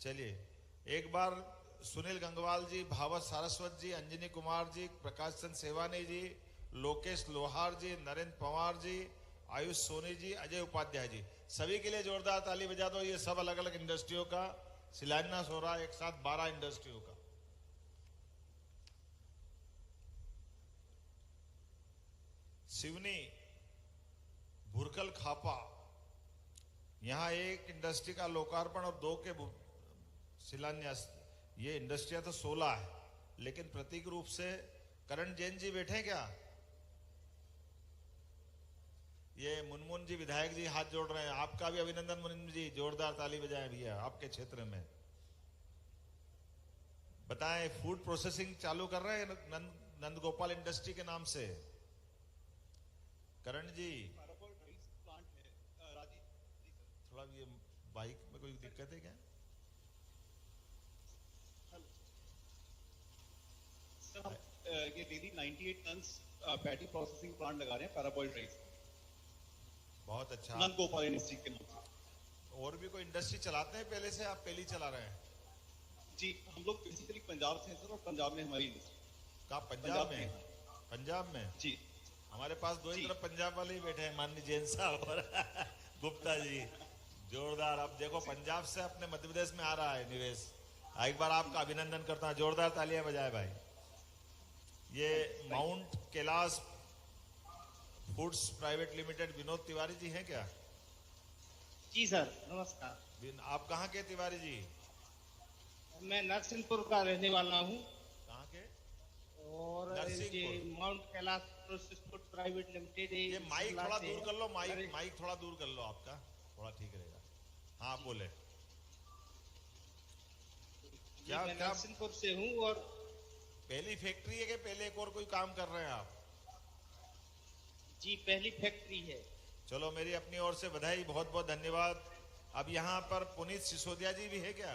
चलिए एक बार सुनील गंगवाल जी, भावत सारस्वत जी, अंजनी कुमार जी, प्रकाश चंद सेवानी जी, लोकेश लोहार जी, नरेंद्र पवार जी, आयुष सोनी जी, अजय उपाध्याय जी, सभी के लिए जोरदार ताली बजा दो। ये सब अलग अलग इंडस्ट्रियों का शिलान्यास हो रहा है, एक साथ 12 इंडस्ट्रियों का। सिवनी भुरकल खापा, यहां एक इंडस्ट्री का लोकार्पण और 2 के शिलान्यास। ये इंडस्ट्रियां तो 16 है, लेकिन प्रतीक रूप से करण जैन जी बैठे क्या? ये मुनमुन जी विधायक जी हाथ जोड़ रहे हैं, आपका भी अभिनंदन मुनमुन जी, जोरदार ताली बजाएं भैया आपके क्षेत्र में। बताएं, फूड प्रोसेसिंग चालू कर रहे हैं नंद गोपाल इंडस्ट्री के नाम से। करण जी थोड़ा ये बाइक में कोई दिक्कत है क्या? सर हम ये daily 98 tons paddy processing plant लगा रहे हैं पैराबॉइल्ड राइस। बहुत अच्छा। नंद गोपाल इंडस्ट्री के नाम से। और भी कोई इंडस्ट्री चलाते हैं पहले से, आप पहले चला रहे हैं? जी, हम लोग बेसिकली पंजाब से हैं सर, और पंजाब में हमारी इंडस्ट्री। कहाँ? पंजाब में? पंजाब में जी। हमारे पास दो ही तरफ पंजाब वाले ही बैठे हैं, माननीय जैन साहब और गुप्ता जी, जोरदार। अब देखो पंजाब से अपने मध्य प्रदेश में आ रहा है निवेश। एक बार आपका अभिनंदन करता हूँ, जोरदार तालियां बजाए भाई। ये Mount Kailash Foods Private Limited, Vinod Tiwari ji हैं क्या? जी सर, नमस्कार। आप कहाँ के तिवारी जी? मैं नरसिंहपुर का रहने वाला हूँ। कहाँ के? और ये Mount Kailash Foods Private limited. ये माइक थोड़ा दूर कर लो, माइक थोड़ा दूर कर लो आपका, थोड़ा ठीक रहेगा। हाँ बोले। क्या मैं नरसिंहपुर से हूँ। और पहली फैक्ट्री है कि पहले एक और कोई काम कर रहे हैं आप? जी पहली फैक्ट्री है। चलो मेरी अपनी ओर से बधाई, बहुत बहुत धन्यवाद। अब यहाँ पर पुनीत सिसोदिया जी भी है क्या?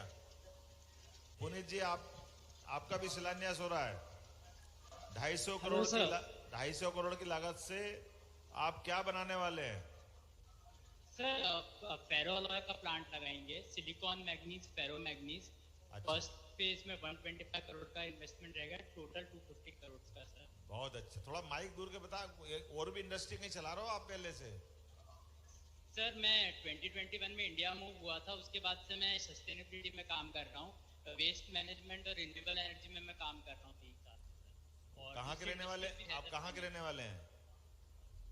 पुनीत जी आपका भी शिलान्यास हो रहा है। 250 करोड़ की लागत से आप क्या बनाने वाले हैं? सर फेरो अलॉय का प्लांट लगाएंगे, सिलिकॉन मैग्नीज, फेरो मैग्नीज। फर्स्ट फेज में 125 करोड़ का इन्वेस्टमेंट रहेगा, टोटल 250 करोड़ का सर। बहुत अच्छा, थोड़ा माइक दूर के बता। और भी इंडस्ट्री नहीं चला रहे हो आप पहले से? सर मैं 2021 में इंडिया मूव हुआ था, उसके बाद से मैं सस्टेनेबिलिटी में काम कर रहा हूँ, वेस्ट मैनेजमेंट और रिन्यूएबल एनर्जी में मैं काम कर रहा हूँ 3 साल। और कहाँ के रहने वाले, आप कहाँ के रहने वाले हैं?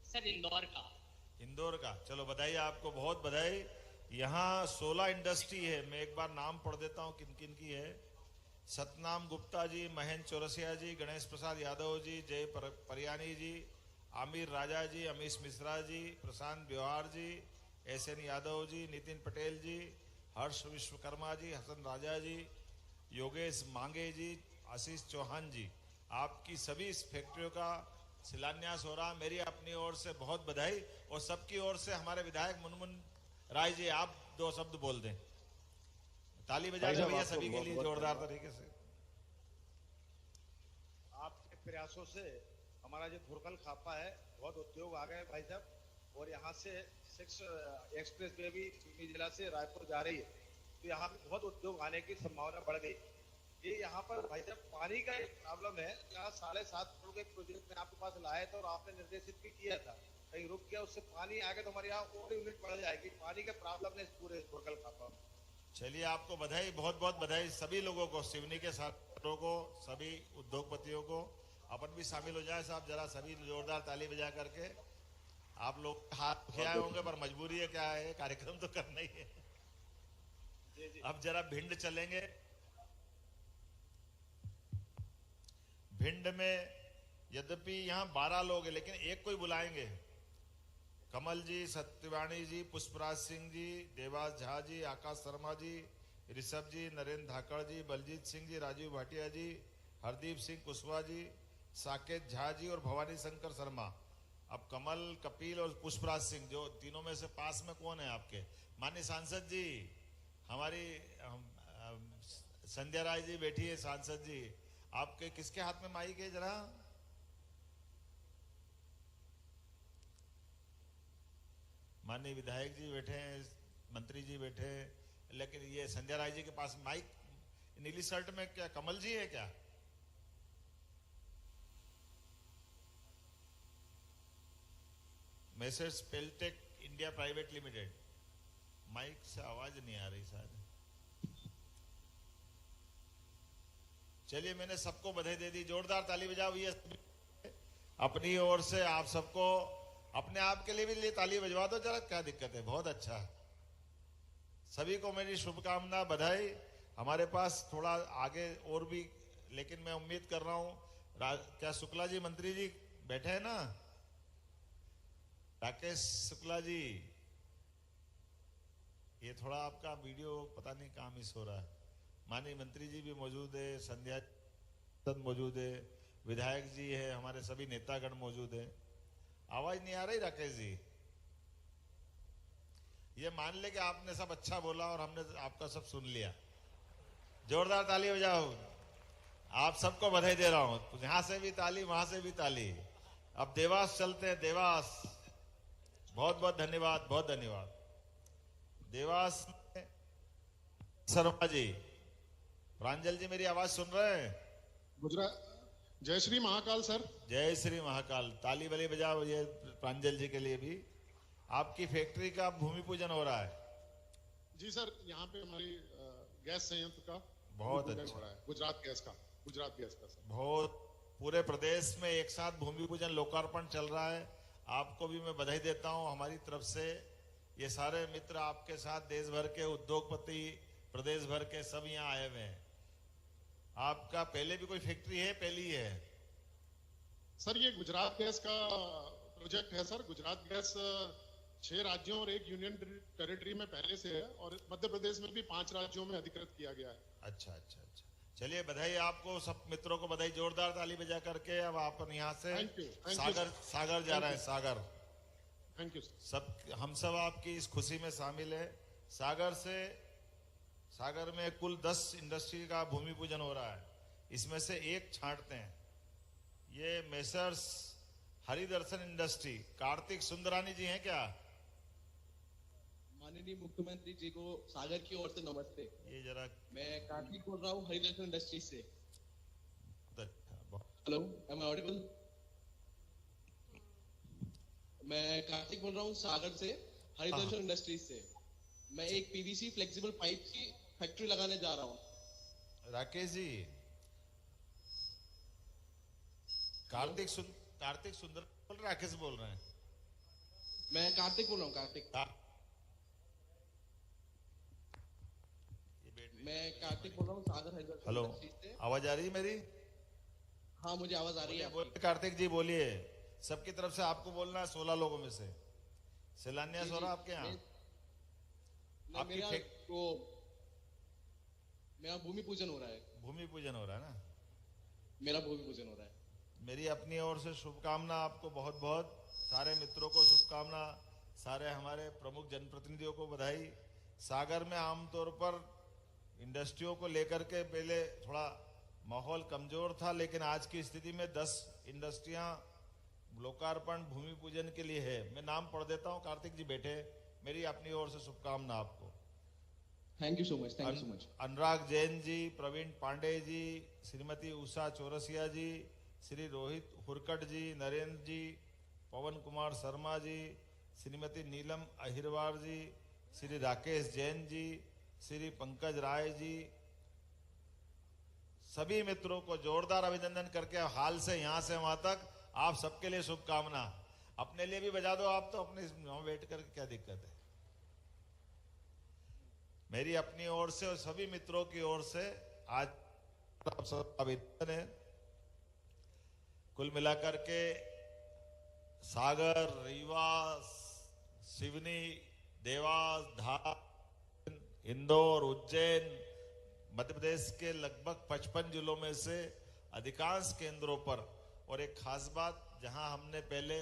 सर इंदौर का। इंदौर का, चलो बधाई, आपको बहुत बधाई। यहाँ 16 इंडस्ट्री है, मैं एक बार नाम पढ़ देता हूँ किन किन की है। सतनाम गुप्ता जी, महेंद्र चौरसिया जी, गणेश प्रसाद यादव जी, जय परियानी जी, आमिर राजा जी, अमीश मिश्रा जी, प्रशांत ब्योहार जी, SN यादव जी, नितिन पटेल जी, हर्ष विश्वकर्मा जी, हसन राजा जी, योगेश मांगे जी, आशीष चौहान जी, आपकी सभी इस फैक्ट्रियों का शिलान्यास हो रहा। मेरी अपनी ओर से बहुत बधाई, और सबकी ओर से हमारे विधायक मुनमुन राय जी आप 2 शब्द बोल दें। ताली बजा दें भैया सभी के लिए जोरदार तरीके से। आपके प्रयासों से हमारा जो धुरकल खापा है बहुत उद्योग आ गए भाई साहब, और यहाँ से 6 एक्सप्रेस वे भी चीनी जिला से रायपुर जा रही है, तो यहाँ पे बहुत उद्योग आने की संभावना बढ़ गई। ये यहाँ पर भाई साहब पानी का एक प्रॉब्लम है, यहाँ 7.5 करोड़ के प्रोजेक्ट में आपके पास लाए थे और आपने निर्देशित भी किया था, कहीं रुक गया, उससे पानी आ गया तो हमारे यहाँ और यूनिट बढ़ जाएगी। पानी का प्रॉब्लम है इस पूरे धुरकल खापा में। चलिए आपको बधाई, बहुत बहुत बधाई सभी लोगों को, सिवनी के छात्रों को, सभी उद्योगपतियों को। अपन भी शामिल हो जाए साहब, जरा सभी जोरदार ताली बजा करके। आप लोग हाथ खिलाए होंगे पर मजबूरी है, क्या है, कार्यक्रम तो करना ही है। अब जरा भिंड चलेंगे। भिंड में यद्यपि यहाँ 12 लोग हैं, लेकिन एक कोई बुलाएंगे। कमल जी, सत्यवाणी जी, पुष्पराज सिंह जी, देवास झा जी, आकाश शर्मा जी, ऋषभ जी, नरेंद्र धाकड़ जी, बलजीत सिंह जी, राजीव भाटिया जी, हरदीप सिंह कुशवाहा जी, साकेत झा जी और भवानी शंकर शर्मा। अब कमल, कपिल और पुष्पराज सिंह, जो तीनों में से पास में कौन है आपके? माननीय सांसद जी, हमारी संध्या राय जी बैठी है, सांसद जी, आपके किसके हाथ में माइक है जरा? माननीय विधायक जी बैठे हैं, मंत्री जी बैठे हैं, लेकिन ये संध्या राय जी के पास माइक, नीली शर्ट में क्या कमल जी है क्या? Messrs Peltech India Private Limited, mic से आवाज नहीं आ रही शायद। चलिए मैंने सबको बधाई दे दी, जोरदार ताली बजाओ। ये अपनी ओर से आप सबको, अपने आप के लिए भी ताली बजवा दो जरा, क्या दिक्कत है, बहुत अच्छा। सभी को मेरी शुभकामना, बधाई। हमारे पास थोड़ा आगे और भी, लेकिन मैं उम्मीद कर रहा हूं, क्या शुक्ला जी, मंत्री जी बैठे हैं ना, राकेश शुक्ला जी, ये थोड़ा आपका वीडियो पता नहीं कहाँ मिस हो रहा है। माननीय मंत्री जी भी मौजूद है, संध्या मौजूद है, विधायक जी है, हमारे सभी नेतागण मौजूद है। आवाज नहीं आ रही राकेश जी? ये मान ले कि आपने सब अच्छा बोला और हमने आपका सब सुन लिया। जोरदार ताली बजाओ। आप सबको बधाई दे रहा हूं, यहां से भी ताली, वहां से भी ताली। अब देवास चलते हैं, देवास। बहुत बहुत धन्यवाद, बहुत धन्यवाद। देवास में शर्मा जी, प्रांजल जी मेरी आवाज सुन रहे हैं? गुजरात, जय श्री महाकाल सर। जय श्री महाकाल। ताली बली बजाओ ये प्रांजल जी के लिए भी। आपकी फैक्ट्री का भूमि पूजन हो रहा है। जी सर, यहाँ पे हमारी गैस संयंत्र का बहुत अच्छा हो रहा है, गुजरात गैस का सर। बहुत, पूरे प्रदेश में एक साथ भूमि पूजन लोकार्पण चल रहा है। आपको भी मैं बधाई देता हूं हमारी तरफ से। ये सारे मित्र आपके साथ, देश भर के उद्योगपति, प्रदेश भर के सब यहाँ आए हुए हैं। आपका पहले भी कोई फैक्ट्री है, पहली है? सर ये गुजरात गैस का प्रोजेक्ट है सर। गुजरात गैस 6 राज्यों और 1 यूनियन टेरिटरी में पहले से है, और मध्य प्रदेश में भी 5 राज्यों में अधिकृत किया गया है। अच्छा अच्छा अच्छा, चलिए बधाई आपको, सब मित्रों को बधाई, जोरदार ताली बजा करके। अब आप यहाँ से सागर जा रहे हैं, सागर। Thank you. सब हम सब आपकी इस खुशी में शामिल है। सागर में कुल 10 इंडस्ट्री का भूमि पूजन हो रहा है, इसमें से एक छांटते हैं। ये मेसर्स हरिदर्शन इंडस्ट्री, कार्तिक सुंदरानी जी हैं क्या? माननीय मुख्यमंत्री जी को सागर की ओर से नमस्ते। ये जरा, मैं कार्तिक बोल रहा हूँ हरिदर्शन इंडस्ट्री से। Hello, am I audible? मैं कार्तिक बोल रहा हूँ सागर से, हरिदर्शन इंडस्ट्रीज से। मैं एक पीवीसी फ्लेक्सिबल पाइप की फैक्ट्री लगाने जा रहा हूँ। राकेश जी, कार्तिक सुंदर बोल रहे, राकेश बोल रहे हैं? मैं कार्तिक बोल रहा हूँ, कार्तिक। मैं कार्तिक बोल रहा हूँ, सागर हरिदर्शन हेलो, इंडस्ट्रीज से। आवाज आ रही है मेरी? हाँ, मुझे आवाज आ रही है। बोलिए कार्तिक जी, बोलिए। सबकी तरफ से आपको बोलना है, 16 लोगों में से शिलान्यास हो रहा आपके यहाँ? मेरा भूमि पूजन हो रहा है। भूमि पूजन हो रहा है ना? मेरा भूमि पूजन हो रहा है। मेरी अपनी ओर से शुभकामना आपको, बहुत बहुत। सारे मित्रों को शुभकामना, सारे हमारे प्रमुख जनप्रतिनिधियों को बधाई। सागर में आमतौर पर इंडस्ट्रियों को लेकर के पहले थोड़ा माहौल कमजोर था, लेकिन आज की स्थिति में 10 इंडस्ट्रियां लोकार्पण भूमि पूजन के लिए है। मैं नाम पढ़ देता हूं, कार्तिक जी बैठे। मेरी अपनी ओर से शुभकामना आपको। Thank you so much, thank you so much. Anurag Jain ji, Praveen Pandey ji, Shrimati Usha Chaurasia ji, Shri Rohit Hurkat ji, Narendra ji, Pawan Kumar Sharma ji, Shrimati Neelam Ahirwar ji, Shri Rakesh Jain ji, Shri Pankaj Rai ji, सभी मित्रों को जोरदार अभिनंदन करके हाल से यहां से वहां तक आप सबके लिए शुभकामना। अपने लिए भी बजा दो आप, तो अपने वहां बैठ कर क्या दिक्कत है। मेरी अपनी ओर से और सभी मित्रों की ओर से आज आप सब अभिनंदन है। कुल मिलाकर के सागर, रीवा, सिवनी, देवास, धार, इंदौर, उज्जैन, मध्य प्रदेश के लगभग 55 जिलों में से अधिकांश केंद्रों पर, और एक खास बात, जहां हमने पहले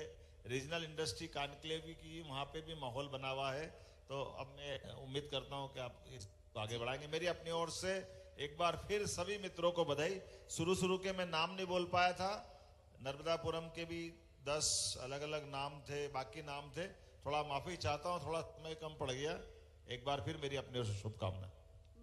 रीजनल इंडस्ट्री कॉन्क्लेव भी की, वहां पे भी माहौल बना हुआ है। तो अब मैं उम्मीद करता हूं कि आप इसको आगे बढ़ाएंगे। मेरी अपनी ओर से एक बार फिर सभी मित्रों को बधाई। शुरू के मैं नाम नहीं बोल पाया था, नर्मदापुरम के भी 10 अलग अलग नाम थे, बाकी नाम थे, थोड़ा माफी चाहता हूँ, थोड़ा समय कम पड़ गया। एक बार फिर मेरी अपनी ओर से शुभकामना।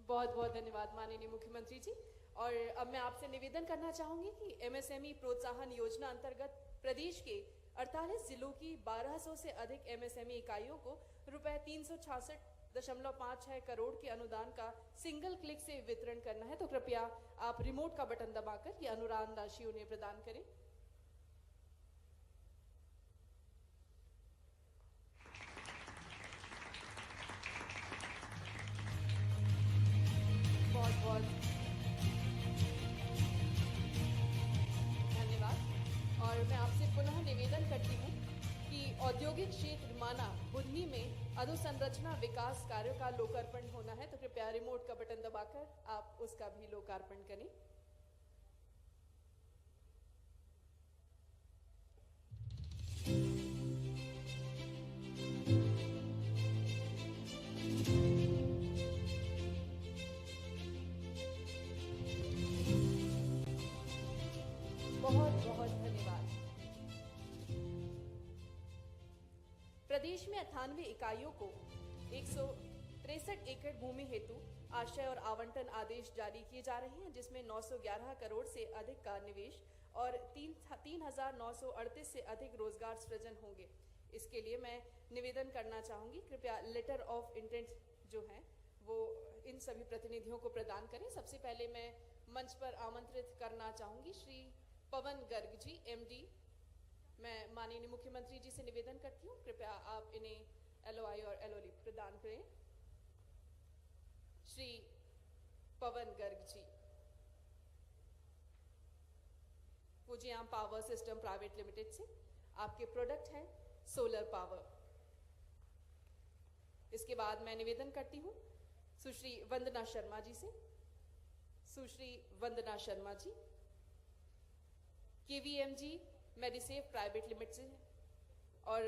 बहुत बहुत धन्यवाद माननीय मुख्यमंत्री जी। और अब मैं आपसे निवेदन करना चाहूंगी कि एमएसएमई प्रोत्साहन योजना अंतर्गत प्रदेश के 48 जिलों की 1200 से अधिक एमएसएमई इकाइयों को रुपए 366.56 करोड़ के अनुदान का सिंगल क्लिक से वितरण करना है। तो कृपया आप रिमोट का बटन दबाकर ये अनुदान राशि उन्हें प्रदान करें। बहुत बहुत धन्यवाद। और मैं आपसे पुनः निवेदन करती हूँ कि औद्योगिक क्षेत्र माना बुधनी में अधोसंरचना विकास कार्यों का लोकार्पण होना है। तो कृपया रिमोट का बटन दबाकर आप उसका भी लोकार्पण करें। बहुत बहुत धन्यवाद। प्रदेश में 98 इकाइयों को 163 एकड़ भूमि हेतु आश्रय और आवंटन आदेश जारी किए जा रहे हैं, जिसमें 911 करोड़ से अधिक का निवेश और 3,938 से अधिक रोजगार सृजन होंगे। इसके लिए मैं निवेदन करना चाहूंगी, कृपया लेटर ऑफ इंटेंट जो है वो इन सभी प्रतिनिधियों को प्रदान करें। सबसे पहले मैं मंच पर आमंत्रित करना चाहूंगी श्री पवन गर्ग जी, एमडी। मैं माननीय मुख्यमंत्री जी से निवेदन करती हूँ, कृपया आप इन्हें एलओआई और एलओली प्रदान करें। Shri Pawan Garg ji, फुजियाम power system private limited से, आपके प्रोडक्ट हैं सोलर पावर। इसके बाद मैं निवेदन करती हूँ सुश्री वंदना शर्मा जी से। सुश्री वंदना शर्मा जी, केवीएमजी मेडिसेफ प्राइवेट लिमिटेड से, और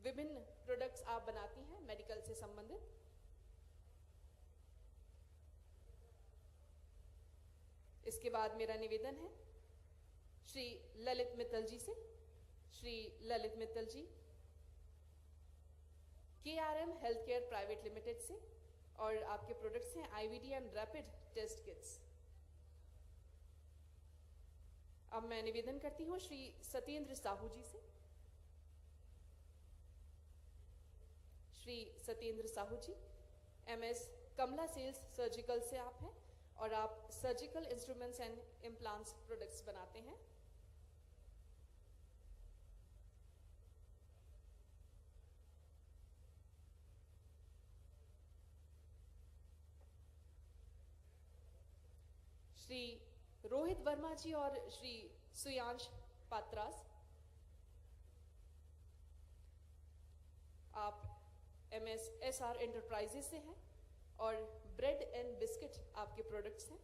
विभिन्न प्रोडक्ट्स आप बनाती हैं मेडिकल से संबंधित। इसके बाद मेरा निवेदन है श्री ललित मित्तल जी से। Shri Lalit Mittal ji, KRM health care private limited से, और आपके प्रोडक्ट्स हैं IVD and rapid test kits. अब मैं निवेदन करती हूँ श्री सत्येंद्र साहू जी से। श्री सत्येंद्र साहू जी, MS कमला सेल्स सर्जिकल से आप हैं और आप surgical instruments and implants products बनाते हैं। श्री रोहित वर्मा जी और श्री सुयांश पात्रास, आप MS SR एंटरप्राइजेस से हैं और ब्रेड एंड बिस्किट आपके प्रोडक्ट्स हैं।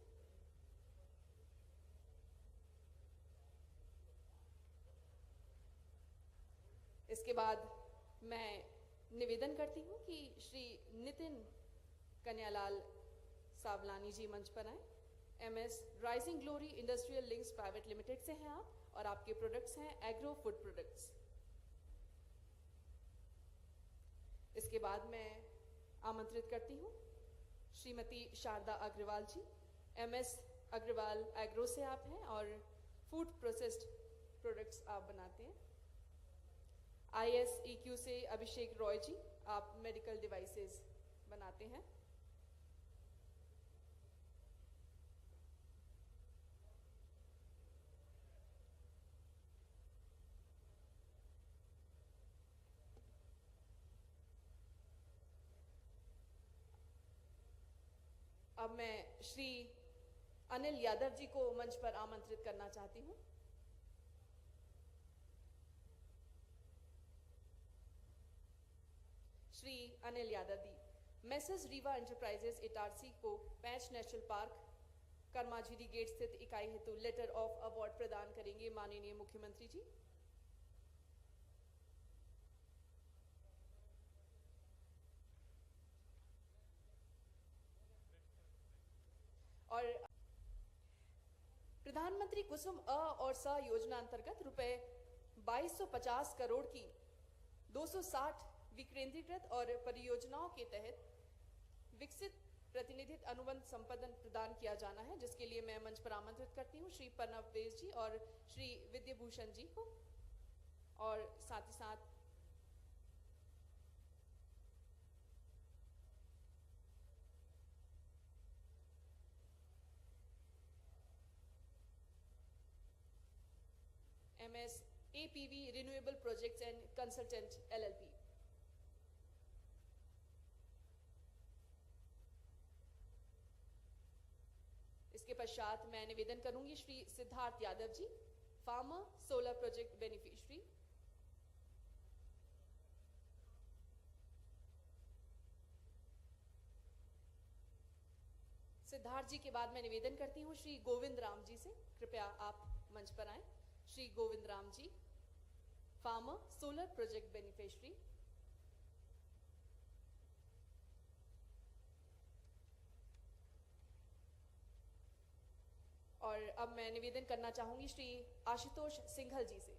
इसके बाद मैं निवेदन करती हूं कि श्री नितिन कन्यालाल सावलानी जी मंच पर आए। MS rising glory industrial links private limited से हैं आप और आपके प्रोडक्ट्स हैं एग्रो फूड प्रोडक्ट्स। इसके बाद मैं आमंत्रित करती हूं श्रीमती शारदा अग्रवाल जी, MS अग्रवाल एग्रो से आप हैं और फूड प्रोसेस्ड प्रोडक्ट्स आप बनाते हैं। ISEQ से अभिषेक रॉय जी, आप मेडिकल डिवाइसेस बनाते हैं। अब मैं श्री अनिल यादव जी को मंच पर आमंत्रित करना चाहती हूं। श्री अनिल यादव जी मेसेस रीवा एंटरप्राइजेस इटारसी को पैंच नेशनल पार्क कर्माझीरी गेट स्थित इकाई हेतु लेटर ऑफ अवार्ड प्रदान करेंगे माननीय मुख्यमंत्री जी। और प्रधानमंत्री कुसुम अ और स योजना अंतर्गत रुपए 2250 करोड़ की 260 विकेंद्रीकृत और परियोजनाओं के तहत विकसित प्रतिनिधित्व अनुबंध संपादन प्रदान किया जाना है, जिसके लिए मैं मंच पर आमंत्रित करती हूँ श्री प्रणव वेश जी और श्री विद्याभूषण जी को। और साथ ही साथ MS APV Renewable Projects and Consultant LLP। इसके पश्चात मैं निवेदन करूंगी Shri Siddharth Yadav ji, farmer solar project beneficiary. Siddharth ji के बाद मैं निवेदन करती हूं श्री गोविंद राम जी से, कृपया आप मंच पर आएं। Shri Govind Ram ji, farmer solar project beneficiary. और अब मैं निवेदन करना चाहूंगी श्री आशुतोष सिंघल जी से।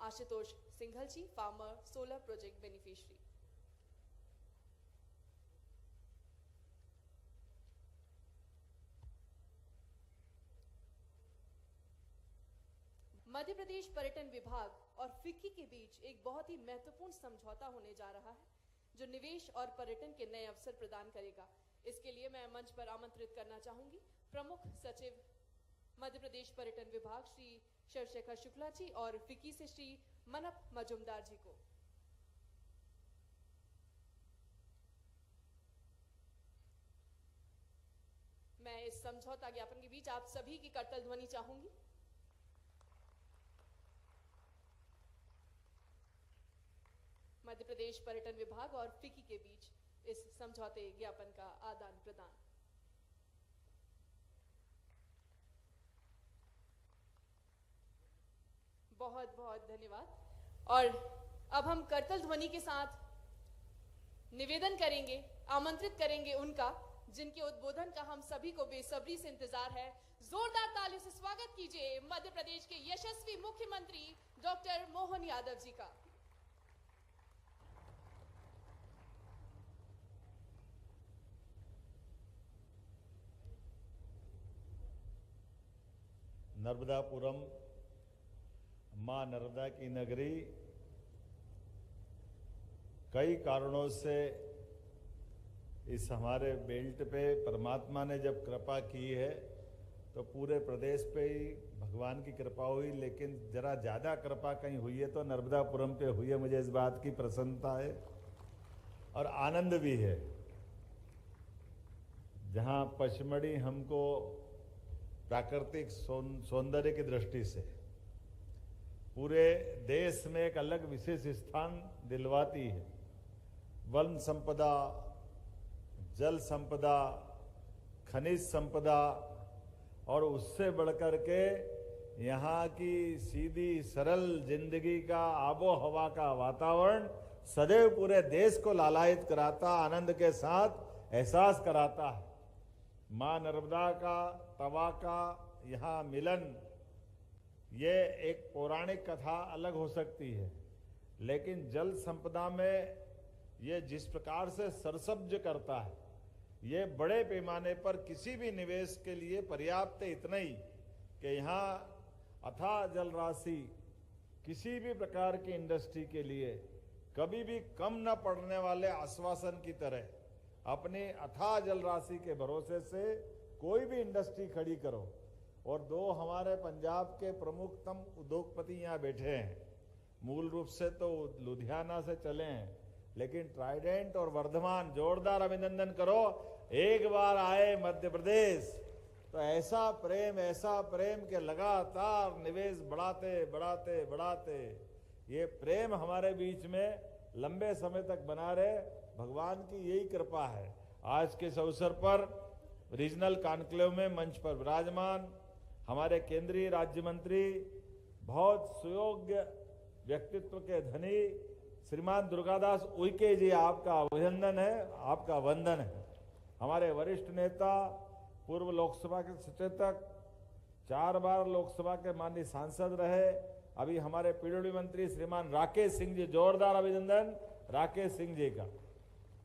आशुतोष सिंघल जी, farmer solar project beneficiary. Madhya Pradesh पर्यटन विभाग और फिक्की के बीच एक बहुत ही महत्वपूर्ण समझौता होने जा रहा है, जो निवेश और पर्यटन के नए अवसर प्रदान करेगा। इसके लिए मैं मंच पर आमंत्रित करना चाहूंगी प्रमुख सचिव मध्य प्रदेश पर्यटन विभाग श्री शरशेखर शुक्ला जी और फिक्की से श्री मनप मजुमदार जी को। मैं इस समझौता ज्ञापन के बीच आप सभी की करतल ध्वनि चाहूंगी। मध्य प्रदेश पर्यटन विभाग और फिक्की के बीच इस समझौते ज्ञापन का आदान प्रदान। बहुत बहुत धन्यवाद। और अब हम करतल ध्वनि के साथ निवेदन करेंगे, आमंत्रित करेंगे उनका जिनके उद्बोधन का हम सभी को बेसब्री से इंतजार है। जोरदार तालियों से स्वागत कीजिए मध्य प्रदेश के यशस्वी मुख्यमंत्री डॉक्टर मोहन यादव जी का। नर्मदापुरम मां नर्मदा की नगरी कई कारणों से इस हमारे बेल्ट पे परमात्मा ने जब कृपा की है तो पूरे प्रदेश पे ही भगवान की कृपा हुई, लेकिन जरा ज़्यादा कृपा कहीं हुई है तो नर्मदापुरम पे हुई है। मुझे इस बात की प्रसन्नता है और आनंद भी है। जहाँ पचमढ़ी हमको प्राकृतिक सौंदर्य की दृष्टि से पूरे देश में एक अलग विशेष स्थान दिलवाती है। वन संपदा, जल संपदा, खनिज संपदा और उससे बढ़कर के यहाँ की सीधी सरल जिंदगी का, आबो हवा का वातावरण सदैव पूरे देश को लालायित कराता, आनंद के साथ एहसास कराता है। माँ नर्मदा का, तवा का यहाँ मिलन, ये एक पौराणिक कथा अलग हो सकती है, लेकिन जल संपदा में ये जिस प्रकार से सरसब्ज करता है, ये बड़े पैमाने पर किसी भी निवेश के लिए पर्याप्त है। इतना ही कि यहाँ अथाह जल राशि किसी भी प्रकार की इंडस्ट्री के लिए कभी भी कम न पड़ने वाले आश्वासन की तरह अपनी अथाह जल राशि के भरोसे से कोई भी इंडस्ट्री खड़ी करो। और दो हमारे पंजाब के प्रमुखतम उद्योगपति यहाँ बैठे हैं, मूल रूप से तो लुधियाना से चले हैं, लेकिन ट्राइडेंट और वर्धमान, जोरदार अभिनंदन करो। एक बार आए मध्य प्रदेश तो ऐसा प्रेम के लगातार निवेश बढ़ाते बढ़ाते बढ़ाते ये प्रेम हमारे बीच में लंबे समय तक बना रहे, भगवान की यही कृपा है। आज के इस अवसर पर रीजनल कॉन्क्लेव में मंच पर विराजमान हमारे केंद्रीय राज्य मंत्री, बहुत सुयोग्य व्यक्तित्व के धनी श्रीमान दुर्गादास उइके जी, आपका अभिनंदन है, आपका वंदन है। हमारे वरिष्ठ नेता, पूर्व लोकसभा के सचेतक, 4 बार लोकसभा के माननीय सांसद रहे, अभी हमारे पीडब्ल्यूडी मंत्री श्रीमान राकेश सिंह जी, जोरदार अभिनंदन राकेश सिंह जी का।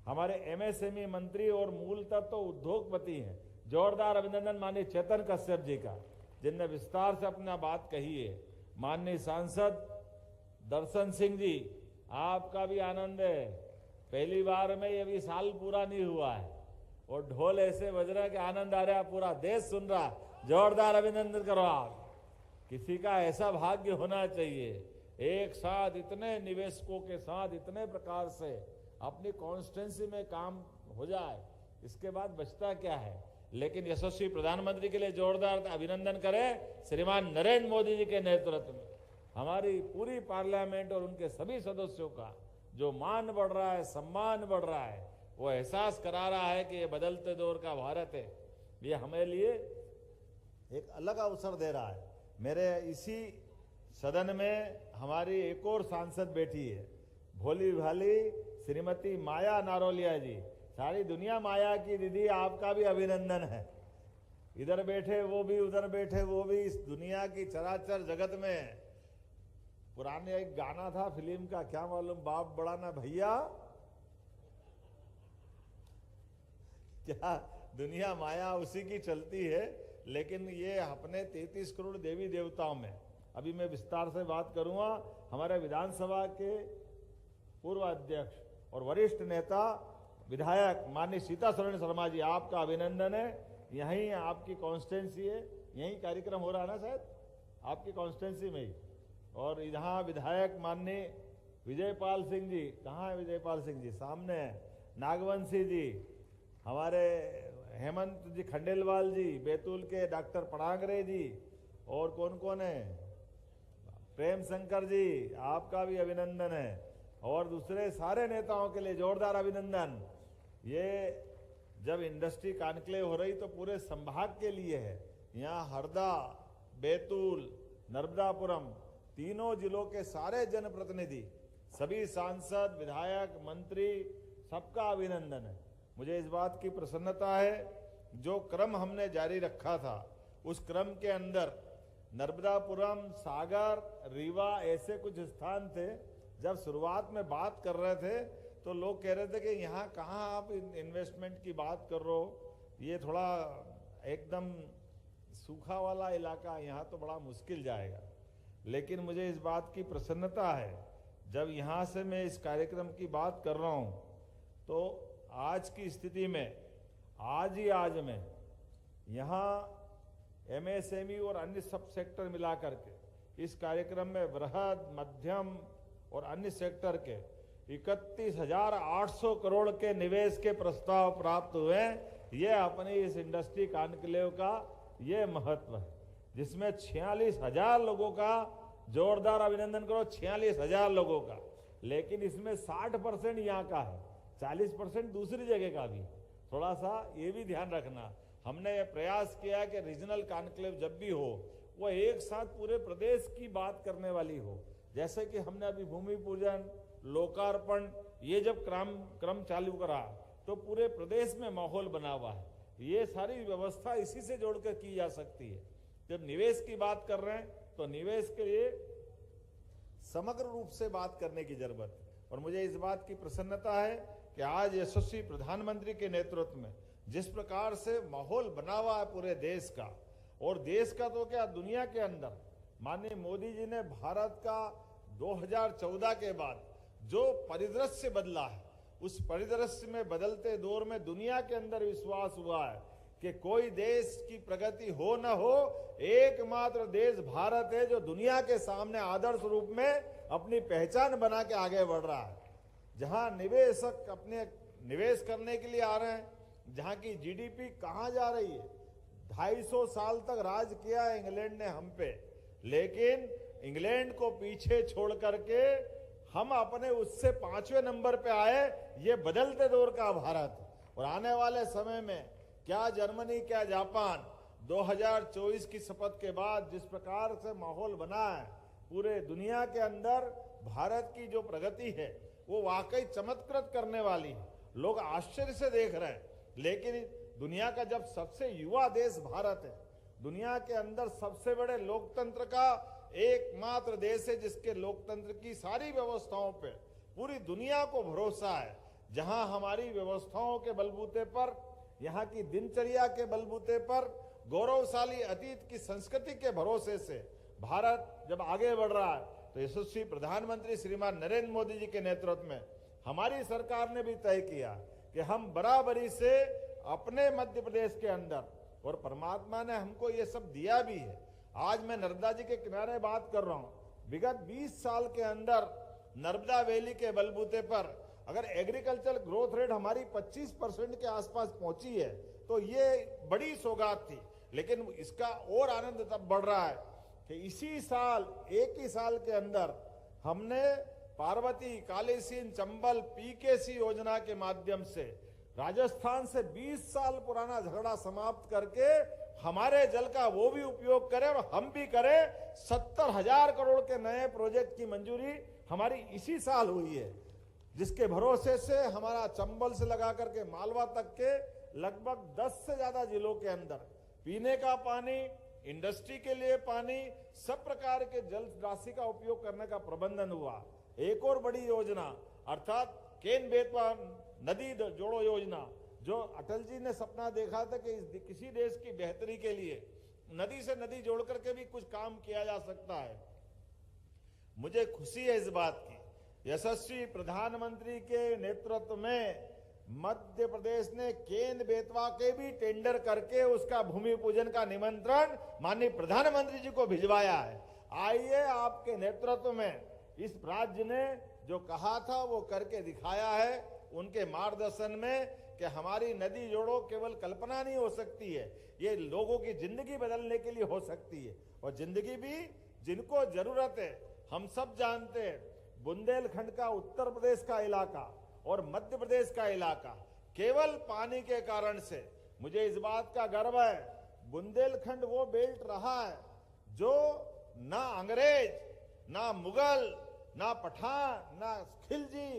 हमारे एमएसएमई मंत्री और मूलतः तो उद्योगपति हैं, जोरदार अभिनंदन माननीय चेतन कश्यप जी का, जिनने विस्तार से अपना बात कही है। माननीय सांसद दर्शन सिंह जी, आपका भी आनंद है, पहली बार में ये भी साल पूरा नहीं हुआ है और ढोल ऐसे बज रहा है कि आनंद आ रहा है, पूरा देश सुन रहा, जोरदार अभिनंदन करो आप। किसी का ऐसा भाग्य होना चाहिए, एक साथ इतने निवेशकों के साथ इतने प्रकार से अपनी कॉन्स्टिट्यूंसी में काम हो जाए, इसके बाद बचता क्या है। लेकिन यशस्वी प्रधानमंत्री के लिए जोरदार अभिनंदन करें श्रीमान नरेंद्र मोदी जी के नेतृत्व में हमारी पूरी पार्लियामेंट और उनके सभी सदस्यों का जो मान बढ़ रहा है, सम्मान बढ़ रहा है, वो एहसास करा रहा है कि ये बदलते दौर का भारत है। ये हमें लिए एक अलग अवसर दे रहा है। मेरे इसी सदन में हमारी एक और सांसद बैठी है, भोली भाली श्रीमती माया नारोलिया जी। सारी दुनिया माया की दीदी, आपका भी अभिनंदन है। इधर बैठे वो भी, उधर बैठे वो भी। इस दुनिया की चराचर जगत में पुराने एक गाना था फिल्म का, क्या मालूम, बाप बड़ा ना भैया, क्या दुनिया माया उसी की चलती है। लेकिन ये अपने 33 करोड़ देवी देवताओं में, अभी मैं विस्तार से बात करूंगा। हमारे विधानसभा के पूर्व अध्यक्ष और वरिष्ठ नेता विधायक माननीय सीता सरण शर्मा जी, आपका अभिनंदन है। यहीं आपकी कॉन्स्टिट्यूंसी है, यहीं कार्यक्रम हो रहा है ना शायद आपकी कॉन्स्टिट्यूंसी में ही। और यहाँ विधायक माननीय विजयपाल सिंह जी, कहाँ है विजयपाल सिंह जी, सामने है। नागवंशी जी, हमारे हेमंत जी खंडेलवाल जी, बैतूल के डॉक्टर पड़ांगरे जी, और कौन कौन है, प्रेम शंकर जी, आपका भी अभिनंदन है। और दूसरे सारे नेताओं के लिए जोरदार अभिनंदन। ये जब इंडस्ट्री कॉन्क्लेव हो रही तो पूरे संभाग के लिए है। यहाँ हरदा, बैतूल, नर्मदापुरम, तीनों जिलों के सारे जनप्रतिनिधि, सभी सांसद, विधायक, मंत्री, सबका अभिनंदन है। मुझे इस बात की प्रसन्नता है, जो क्रम हमने जारी रखा था उस क्रम के अंदर नर्मदापुरम, सागर, रीवा ऐसे कुछ स्थान थे। जब शुरुआत में बात कर रहे थे तो लोग कह रहे थे कि यहाँ कहाँ आप इन्वेस्टमेंट की बात कर रहे हो, ये थोड़ा एकदम सूखा वाला इलाका, यहाँ तो बड़ा मुश्किल जाएगा। लेकिन मुझे इस बात की प्रसन्नता है, जब यहाँ से मैं इस कार्यक्रम की बात कर रहा हूँ तो आज की स्थिति में आज में यहाँ एमएसएमई और अन्य सब सेक्टर मिला करके इस कार्यक्रम में वृहद, मध्यम और अन्य सेक्टर के 31,800 करोड़ के निवेश के प्रस्ताव प्राप्त हुए। ये अपनी इस इंडस्ट्री कॉन्क्लेव का ये महत्व है, जिसमें 46,000 लोगों का जोरदार अभिनंदन करो, 46,000 लोगों का। लेकिन इसमें 60% यहाँ का है, 40% दूसरी जगह का भी। थोड़ा सा ये भी ध्यान रखना। हमने ये प्रयास किया कि रीजनल कॉन्क्लेव जब भी हो वो एक साथ पूरे प्रदेश की बात करने वाली हो। जैसे कि हमने अभी भूमि पूजन, लोकार्पण, ये जब क्रम चालू करा तो पूरे प्रदेश में माहौल बना हुआ है। ये सारी व्यवस्था इसी से जोड़कर की जा सकती है। जब निवेश की बात कर रहे हैं तो निवेश के लिए समग्र रूप से बात करने की जरूरत है। और मुझे इस बात की प्रसन्नता है कि आज यशस्वी प्रधानमंत्री के नेतृत्व में जिस प्रकार से माहौल बना हुआ है पूरे देश का, और देश का तो क्या दुनिया के अंदर, माननीय मोदी जी ने भारत का 2014 के बाद जो परिदृश्य बदला है, उस परिदृश्य में बदलते दौर में दुनिया के अंदर विश्वास हुआ है कि कोई देश की प्रगति हो न हो, एकमात्र देश भारत है जो दुनिया के सामने आदर्श रूप में अपनी पहचान बना के आगे बढ़ रहा है। जहां निवेशक अपने निवेश करने के लिए आ रहे हैं, जहां की जीडीपी कहां जा रही है। 250 साल तक राज किया है इंग्लैंड ने हम पे, लेकिन इंग्लैंड को पीछे छोड़ करके हम अपने उससे 5वें नंबर पे आए। ये बदलते दौर का भारत, और आने वाले समय में क्या जर्मनी, क्या जापान 2024 की शपथ के बाद जिस प्रकार से माहौल बना है पूरे दुनिया के अंदर, भारत की जो प्रगति है वो वाकई चमत्कृत करने वाली है। लोग आश्चर्य से देख रहे हैं। लेकिन दुनिया का जब सबसे युवा देश भारत है, दुनिया के अंदर सबसे बड़े लोकतंत्र का एकमात्र देश है जिसके लोकतंत्र की सारी व्यवस्थाओं पे पूरी दुनिया को भरोसा है, जहां हमारी व्यवस्थाओं के बलबूते पर, यहाँ की दिनचर्या के बलबूते पर, गौरवशाली अतीत की संस्कृति के भरोसे से भारत जब आगे बढ़ रहा है, तो यशस्वी प्रधानमंत्री श्रीमान नरेंद्र मोदी जी के नेतृत्व में हमारी सरकार ने भी तय किया कि हम बराबरी से अपने मध्य प्रदेश के अंदर, और परमात्मा ने हमको ये सब दिया भी है। आज मैं नर्मदा जी के किनारे बात कर रहा हूँ। विगत 20 साल के अंदर नर्मदा वैली के बलबूते पर अगर एग्रीकल्चर ग्रोथ रेट हमारी 25% के आसपास पहुंची है तो ये बड़ी सौगात थी। लेकिन इसका और आनंद तब बढ़ रहा है कि इसी साल, एक ही साल के अंदर हमने पार्वती, कालीसीन, चंबल, पीकेसी योजना के माध्यम से राजस्थान से 20 साल पुराना झगड़ा समाप्त करके हमारे जल का वो भी उपयोग करें और हम भी करें। 70,000 करोड़ के नए प्रोजेक्ट की मंजूरी हमारी इसी साल हुई है, जिसके भरोसे से हमारा चंबल से लगा करके मालवा तक के लगभग 10 से ज्यादा जिलों के अंदर पीने का पानी, इंडस्ट्री के लिए पानी, सब प्रकार के जल राशि का उपयोग करने का प्रबंधन हुआ। एक और बड़ी योजना अर्थात केन बेतवा नदी जोड़ो योजना, जो अटल जी ने सपना देखा था कि किसी देश की बेहतरी के लिए नदी से नदी जोड़ करके भी कुछ काम किया जा सकता है। मुझे खुशी है इस बात की, यशस्वी प्रधानमंत्री के नेतृत्व में मध्य प्रदेश ने केन बेतवा के भी टेंडर करके उसका भूमि पूजन का निमंत्रण माननीय प्रधानमंत्री जी को भिजवाया है। आइए, आपके नेतृत्व में इस राज्य ने जो कहा था वो करके दिखाया है। उनके मार्गदर्शन में कि हमारी नदी जोड़ो केवल कल्पना नहीं हो सकती है, ये लोगों की जिंदगी बदलने के लिए हो सकती है, और जिंदगी भी जिनको जरूरत है। हम सब जानते हैं बुंदेलखंड का उत्तर प्रदेश का इलाका और मध्य प्रदेश का इलाका केवल पानी के कारण से, मुझे इस बात का गर्व है, बुंदेलखंड वो बेल्ट रहा है जो ना अंग्रेज, ना मुगल, ना पठान, ना खिलजी,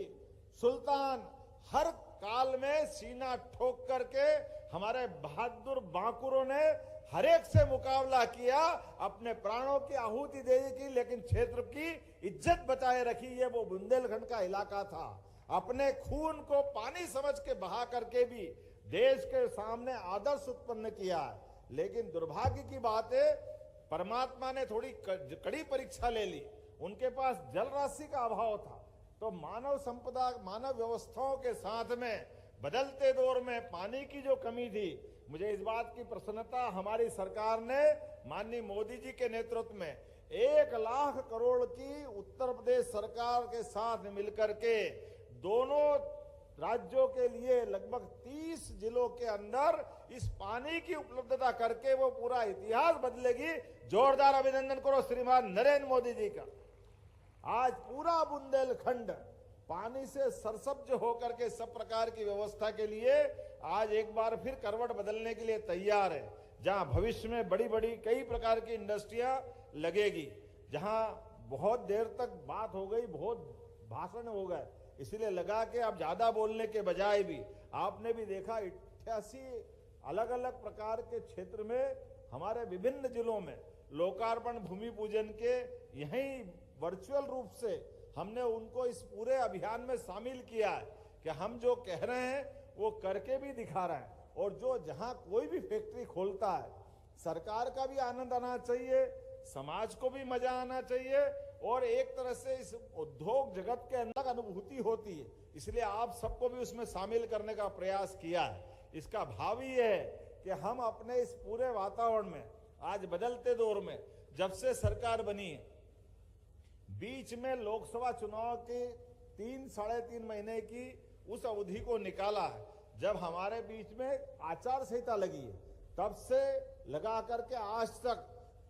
सुल्तान, हर काल में सीना ठोक करके हमारे बहादुर बांकुरों ने हर एक से मुकाबला किया, अपने प्राणों की आहुति दे की, लेकिन क्षेत्र की इज्जत बचाए रखी। ये वो बुंदेलखंड का इलाका था। अपने खून को पानी समझ के बहा करके भी देश के सामने आदर्श उत्पन्न किया है। लेकिन दुर्भाग्य की बात है, परमात्मा ने थोड़ी कड़ी परीक्षा ले ली। उनके पास जल राशि का अभाव था, तो मानव संपदा, मानव व्यवस्थाओं के साथ में बदलते दौर में पानी की जो कमी थी, मुझे इस बात की प्रसन्नता, हमारी सरकार ने माननीय मोदी जी के नेतृत्व में 1 लाख करोड़ की उत्तर प्रदेश सरकार के साथ मिलकर के दोनों राज्यों के लिए लगभग 30 जिलों के अंदर इस पानी की उपलब्धता करके वो पूरा इतिहास बदलेगी। जोरदार अभिनंदन करो श्रीमान नरेंद्र मोदी जी का। आज पूरा बुंदेलखंड पानी से सरसब्ज होकर के सब प्रकार की व्यवस्था के लिए आज एक बार फिर करवट बदलने के लिए तैयार है। जहां भविष्य में बड़ी बड़ी कई प्रकार की इंडस्ट्रियां लगेगी, जहां बहुत देर तक बात हो गई, बहुत भाषण हो गए, इसलिए लगा कि अब ज्यादा बोलने के बजाय भी आपने भी देखा 88 अलग अलग प्रकार के क्षेत्र में हमारे विभिन्न जिलों में लोकार्पण भूमि पूजन के यहीं वर्चुअल रूप से हमने उनको इस पूरे अभियान में शामिल किया है कि हम जो कह रहे हैं वो करके भी दिखा रहे हैं। और जो जहां कोई भी फैक्ट्री खोलता है, सरकार का भी आनंद आना चाहिए, समाज को भी मजा आना चाहिए और एक तरह से इस उद्योग जगत के अंदर अनुभूति होती है, इसलिए आप सबको भी उसमें शामिल करने का प्रयास किया है। इसका भाव ये है कि हम अपने इस पूरे वातावरण में आज बदलते दौर में जब से सरकार बनी है, बीच में लोकसभा चुनाव के 3-3.5 महीने की उस अवधि को निकाला है जब हमारे बीच में आचार संहिता लगी है, तब से लगा करके आज तक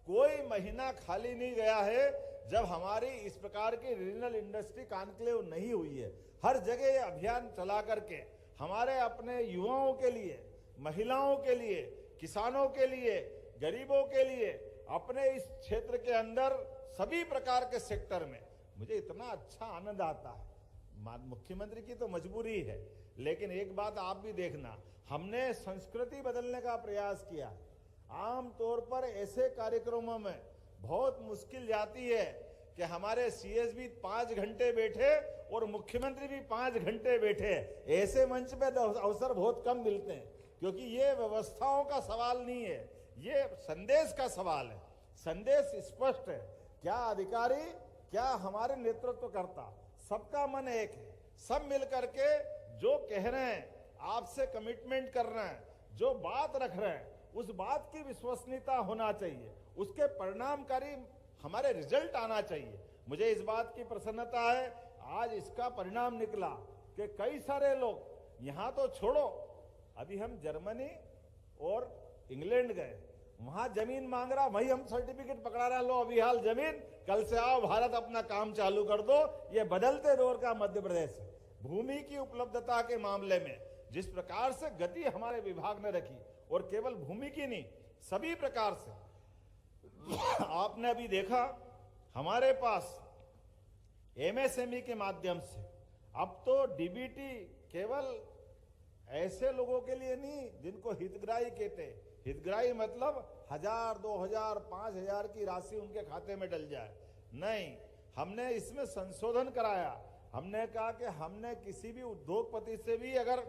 कोई महीना खाली नहीं गया है जब हमारी इस प्रकार की रीजनल इंडस्ट्री कॉन्क्लेव नहीं हुई है। हर जगह ये अभियान चला करके हमारे अपने युवाओं के लिए, महिलाओं के लिए, किसानों के लिए, गरीबों के लिए, अपने इस क्षेत्र के अंदर सभी प्रकार के सेक्टर में मुझे इतना अच्छा आनंद आता है। मुख्यमंत्री की तो मजबूरी है, लेकिन एक बात आप भी देखना, हमने संस्कृति बदलने का प्रयास किया। आम तौर पर ऐसे कार्यक्रमों में बहुत मुश्किल जाती है कि हमारे सीएस भी 5 घंटे बैठे और मुख्यमंत्री भी 5 घंटे बैठे। ऐसे मंच पे अवसर बहुत कम मिलते हैं, क्योंकि ये व्यवस्थाओं का सवाल नहीं है, ये संदेश का सवाल है। संदेश स्पष्ट है, क्या अधिकारी, क्या हमारे नेतृत्व करता, सबका मन एक है। सब मिलकर के जो कह रहे हैं, आपसे कमिटमेंट कर रहे हैं, जो बात रख रहे हैं, उस बात की विश्वसनीयता होना चाहिए, उसके परिणामकारी हमारे रिजल्ट आना चाहिए। मुझे इस बात की प्रसन्नता है, आज इसका परिणाम निकला कि कई सारे लोग यहाँ तो छोड़ो, अभी हम जर्मनी और इंग्लैंड गए, वहां जमीन मांग रहा, वही हम सर्टिफिकेट पकड़ा रहा, लो अभी हाल जमीन, कल से आओ भारत अपना काम चालू कर दो। ये बदलते दौर का मध्य प्रदेश है। भूमि की उपलब्धता के मामले में जिस प्रकार से गति हमारे विभाग ने रखी, और केवल भूमि की नहीं, सभी प्रकार से आपने अभी देखा हमारे पास एमएसएमई के माध्यम से अब तो डीबीटी केवल ऐसे लोगों के लिए नहीं जिनको हितग्राही कहते, हितग्राही मतलब 1000, 2000, 5000 की राशि उनके खाते में डल जाए, नहीं, हमने इसमें संशोधन कराया। हमने कहा कि हमने किसी भी उद्योगपति से भी अगर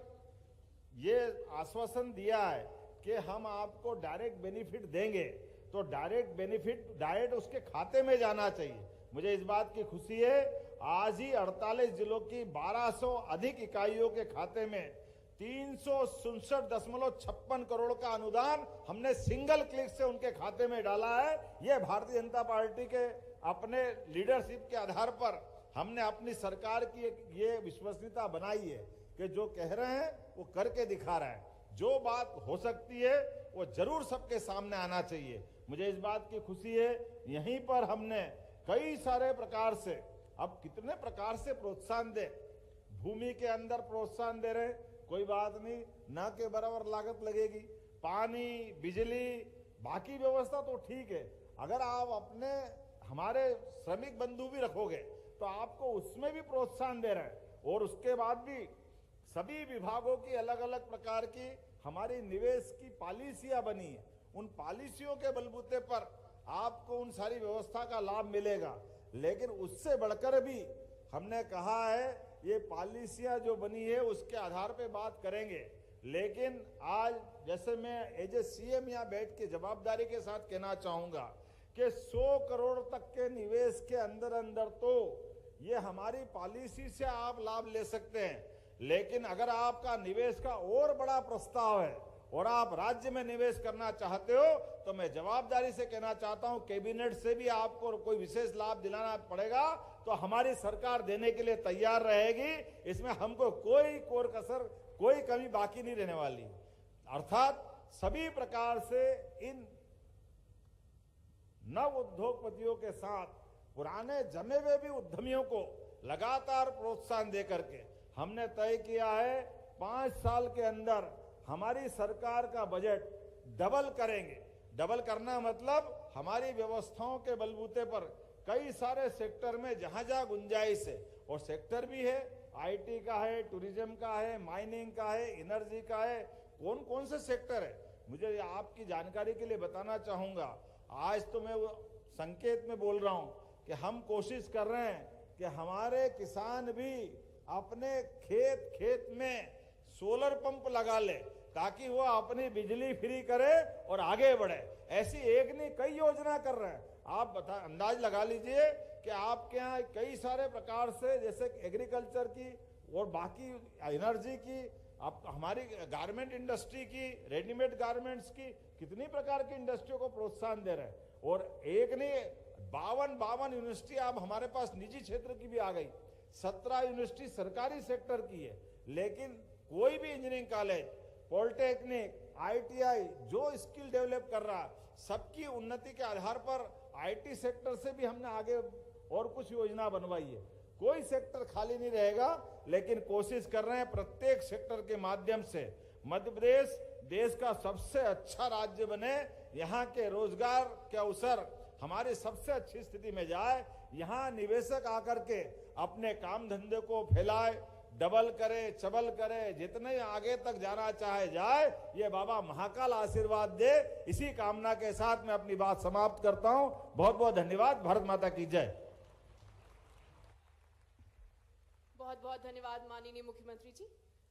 ये आश्वासन दिया है कि हम आपको डायरेक्ट बेनिफिट देंगे, तो डायरेक्ट बेनिफिट डायरेक्ट उसके खाते में जाना चाहिए। मुझे इस बात की खुशी है, आज ही 48 जिलों की 1200 अधिक इकाइयों के खाते में 367.56 करोड़ का अनुदान हमने सिंगल क्लिक से उनके खाते में डाला है। ये भारतीय जनता पार्टी के अपने लीडरशिप के आधार पर हमने अपनी सरकार की एक ये विश्वसनीयता बनाई है कि जो कह रहे हैं वो करके दिखा रहे हैं। जो बात हो सकती है वो जरूर सबके सामने आना चाहिए। मुझे इस बात की खुशी है, यहीं पर हमने कई सारे प्रकार से, अब कितने प्रकार से प्रोत्साहन दे, भूमि के अंदर प्रोत्साहन दे रहे, कोई बात नहीं, ना के बराबर लागत लगेगी, पानी, बिजली, बाकी व्यवस्था तो ठीक है। अगर आप अपने हमारे श्रमिक बंधु भी रखोगे तो आपको उसमें भी प्रोत्साहन दे रहे हैं। और उसके बाद भी सभी विभागों की अलग अलग प्रकार की हमारी निवेश की पॉलिसियां बनी है, उन पॉलिसियों के बलबूते पर आपको उन सारी व्यवस्था का लाभ मिलेगा। लेकिन उससे बढ़कर भी हमने कहा है ये पॉलिसियां जो बनी है उसके आधार पे बात करेंगे। लेकिन आज जैसे मैं एज ए सीएम यहाँ बैठ के जवाबदारी के साथ कहना चाहूंगा कि 100 करोड़ तक के निवेश के अंदर अंदर तो ये हमारी पॉलिसी से आप लाभ ले सकते हैं। लेकिन अगर आपका निवेश का और बड़ा प्रस्ताव है और आप राज्य में निवेश करना चाहते हो तो मैं जवाबदारी से कहना चाहता हूं, कैबिनेट से भी आपको कोई विशेष लाभ दिलाना पड़ेगा तो हमारी सरकार देने के लिए तैयार रहेगी। इसमें हमको कोई कोर कसर, कोई कमी बाकी नहीं रहने वाली। अर्थात सभी प्रकार से इन नव उद्योगपतियों के साथ पुराने जमे हुए भी उद्यमियों को लगातार प्रोत्साहन देकर के हमने तय किया है 5 साल के अंदर हमारी सरकार का बजट डबल करेंगे। डबल करना मतलब हमारी व्यवस्थाओं के बलबूते पर कई सारे सेक्टर में जहां जहां गुंजाइश है, और सेक्टर भी है, आईटी का है, टूरिज्म का है, माइनिंग का है, एनर्जी का है, कौन कौन से सेक्टर है मुझे आपकी जानकारी के लिए बताना चाहूंगा। आज तो मैं संकेत में बोल रहा हूं कि हम कोशिश कर रहे हैं कि हमारे किसान भी अपने खेत में सोलर पंप लगा ले ताकि वो अपनी बिजली फ्री करे और आगे बढ़े। ऐसी एक नहीं कई योजना कर रहे हैं। आप अंदाज लगा लीजिए कि आपके यहाँ कई सारे प्रकार से, जैसे एग्रीकल्चर की और बाकी एनर्जी की, आप हमारी गारमेंट इंडस्ट्री की, रेडीमेड गारमेंट्स की, कितनी प्रकार की इंडस्ट्रियों को प्रोत्साहन दे रहे हैं। और एक नहीं 52 यूनिवर्सिटी अब हमारे पास निजी क्षेत्र की भी आ गई, 17 यूनिवर्सिटी सरकारी सेक्टर की है। लेकिन कोई भी इंजीनियरिंग कॉलेज, पॉलिटेक्निक, आईटीआई जो स्किल डेवलप कर रहा है, सबकी उन्नति के आधार पर आईटी सेक्टर से भी हमने आगे और कुछ योजना बनवाई है। कोई सेक्टर खाली नहीं रहेगा, लेकिन कोशिश कर रहे हैं प्रत्येक सेक्टर के माध्यम से मध्य प्रदेश देश का सबसे अच्छा राज्य बने, यहाँ के रोजगार के अवसर हमारी सबसे अच्छी स्थिति में जाए, यहाँ निवेशक आकर के अपने काम धंधे को फैलाए, डबल करे, चबल करे, जितने आगे तक जाना चाहे जाए, ये बाबा महाकाल आशीर्वाद दे। इसी कामना के साथ मैं अपनी बात समाप्त करता हूं। बहुत बहुत धन्यवाद। भारत माता की जय। बहुत बहुत धन्यवाद माननीय मुख्यमंत्री जी।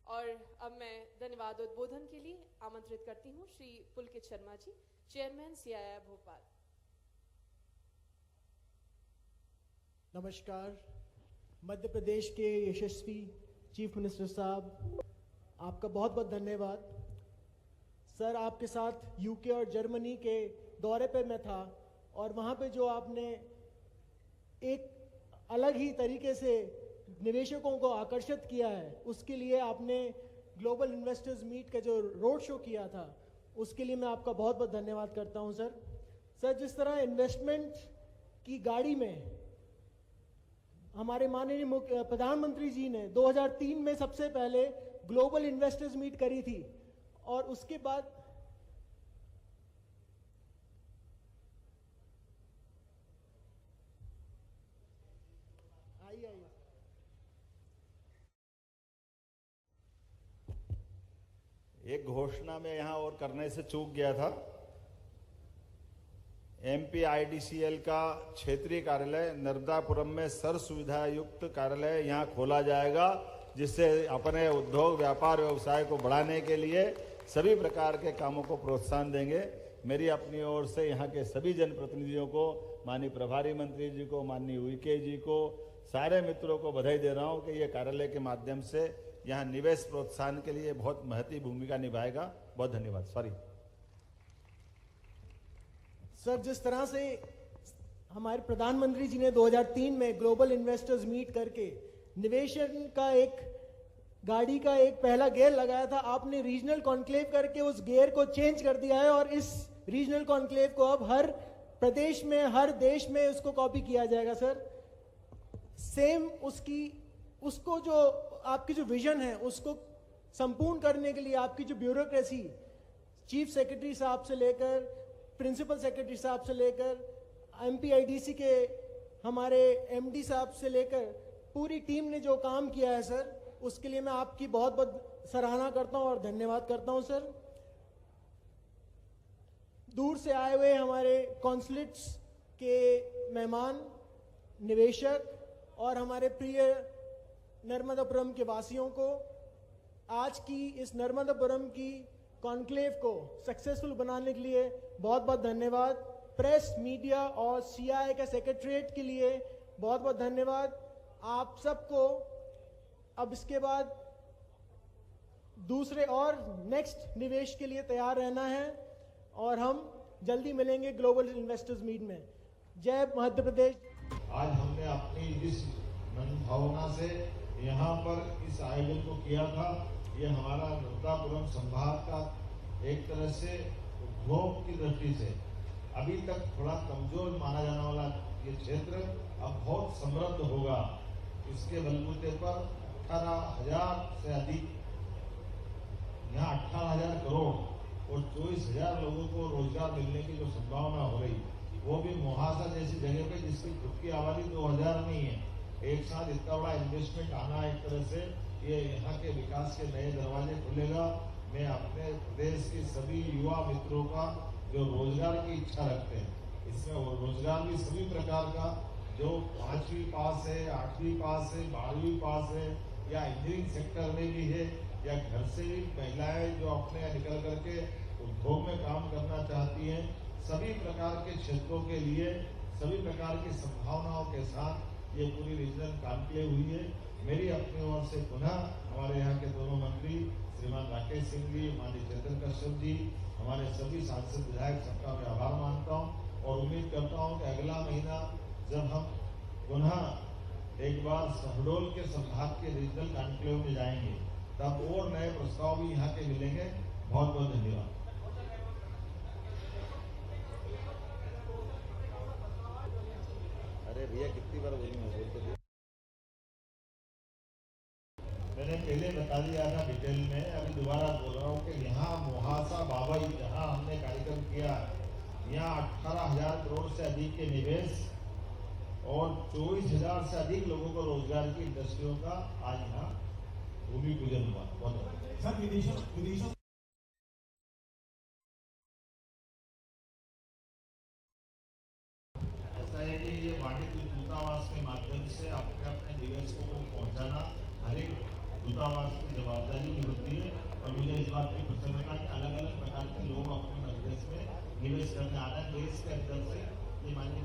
और अब मैं धन्यवाद उद्बोधन के लिए आमंत्रित करती हूं श्री पुलकित शर्मा जी, चेयरमैन सीआईआई भोपाल। नमस्कार। मध्य प्रदेश के यशस्वी चीफ मिनिस्टर साहब, आपका बहुत बहुत धन्यवाद। सर, आपके साथ यूके और जर्मनी के दौरे पे मैं था और वहाँ पे जो आपने एक अलग ही तरीके से निवेशकों को आकर्षित किया है, उसके लिए आपने ग्लोबल इन्वेस्टर्स मीट का जो रोड शो किया था, उसके लिए मैं आपका बहुत बहुत धन्यवाद करता हूँ सर। सर, जिस तरह इन्वेस्टमेंट की गाड़ी में हमारे माननीय प्रधानमंत्री जी ने 2003 में सबसे पहले ग्लोबल इन्वेस्टर्स मीट करी थी और उसके बाद एक घोषणा में यहां और करने से चूक गया था। MPIDCL का क्षेत्रीय कार्यालय नर्मदापुरम में सर्व सुविधा युक्त कार्यालय यहां खोला जाएगा, जिससे अपने उद्योग, व्यापार, व्यवसाय को बढ़ाने के लिए सभी प्रकार के कामों को प्रोत्साहन देंगे। मेरी अपनी ओर से यहाँ के सभी जनप्रतिनिधियों को, माननीय प्रभारी मंत्री जी को, माननीय वीके जी को, सारे मित्रों को बधाई दे रहा हूँ कि ये कार्यालय के माध्यम से यहाँ निवेश प्रोत्साहन के लिए बहुत महत्वपूर्ण भूमिका निभाएगा। बहुत धन्यवाद। सॉरी सर, जिस तरह से हमारे प्रधानमंत्री जी ने 2003 में ग्लोबल इन्वेस्टर्स मीट करके निवेशन का एक गाड़ी का एक पहला गियर लगाया था, आपने रीजनल कॉन्क्लेव करके उस गियर को चेंज कर दिया है और इस रीजनल कॉन्क्लेव को अब हर प्रदेश में, हर देश में उसको कॉपी किया जाएगा सर। सेम उसको जो आपकी जो विजन है उसको संपूर्ण करने के लिए आपकी जो ब्यूरोक्रेसी, चीफ सेक्रेटरी साहब से लेकर प्रिंसिपल सेक्रेटरी साहब से लेकर MPIDC के हमारे MD साहब से लेकर पूरी टीम ने जो काम किया है सर, उसके लिए मैं आपकी बहुत बहुत सराहना करता हूं और धन्यवाद करता हूं सर। दूर से आए हुए हमारे कॉन्सुलेट्स के मेहमान, निवेशक और हमारे प्रिय नर्मदापुरम के वासियों को आज की इस नर्मदापुरम की कॉन्क्लेव को सक्सेसफुल बनाने के लिए बहुत बहुत धन्यवाद। प्रेस, मीडिया और CII का सेक्रेटरीट के लिए बहुत बहुत धन्यवाद। आप सबको अब इसके बाद दूसरे और नेक्स्ट निवेश के लिए तैयार रहना है और हम जल्दी मिलेंगे ग्लोबल इन्वेस्टर्स मीट में। जय मध्य प्रदेश। आज हमने अपनी जिस मन भावना से यहाँ पर इस आयोजन को किया था, ये हमारा नर्मदापुरम संभाग का एक तरह से उद्योग की दृष्टि से अभी तक थोड़ा कमजोर माना जाने वाला ये क्षेत्र अब बहुत समृद्ध होगा। इसके बलबूते पर 18,000 से अधिक, यहाँ 18,000 करोड़ और 24,000 लोगों को रोजगार मिलने की जो संभावना हो रही, वो भी मोहासा जैसी जगह पे जिसकी खुद की आबादी 2,000 नहीं है, एक साथ इतना बड़ा इन्वेस्टमेंट आना एक तरह से ये यहाँ के विकास के नए दरवाजे खुलेगा। मैं अपने प्रदेश के सभी युवा मित्रों का जो रोजगार की इच्छा रखते हैं, इसमें रोजगार भी सभी प्रकार का, जो 5वीं पास है, 8वीं पास है, 12वीं पास है या इंजीनियरिंग सेक्टर में भी है या घर से भी महिलाएं जो अपने निकल करके उद्योग में काम करना चाहती हैं, सभी प्रकार के क्षेत्रों के लिए सभी प्रकार की संभावनाओं के साथ ये पूरी रीजनल कॉन्क्लेव हुई है। मेरी अपनी ओर से पुनः हमारे यहाँ के दोनों मंत्री श्रीमान राकेश सिंह जी, माननीय चेतन कश्यप जी, हमारे सभी सांसद विधायक सबका मैं आभार मानता हूँ और उम्मीद करता हूँ कि अगला महीना जब हम पुनः एक बार शहडोल के संभाग के रीजनल कॉन्क्लेव में जाएंगे तब और नए प्रस्ताव भी यहाँ के मिलेंगे। बहुत बहुत धन्यवाद। अरे भैया कितनी बार बोलूंगा, मैंने पहले बता दिया था डिटेल में, अभी दोबारा बोल रहा हूँ कि यहाँ मोहासा बाबई जहाँ हमने कार्यक्रम किया, यहाँ 18,000 करोड़ से अधिक के निवेश और 24,000 से अधिक लोगों को रोजगार की इंडस्ट्रियों का आज यहाँ भूमि पूजन हुआ। बहुत सर विदेशों ऐसा है कि ये वाणिज्य दूतावास के माध्यम से अपने अपने निवेशकों को पहुँचाना हर एक दूतावास की जवाबदारी भी होती है और मुझे इस बात की प्रसन्नता कि अलग अलग प्रकार के लोग अपने प्रदेश में निवेश करने आ रहे हैं। देश के अंदर से ये माननीय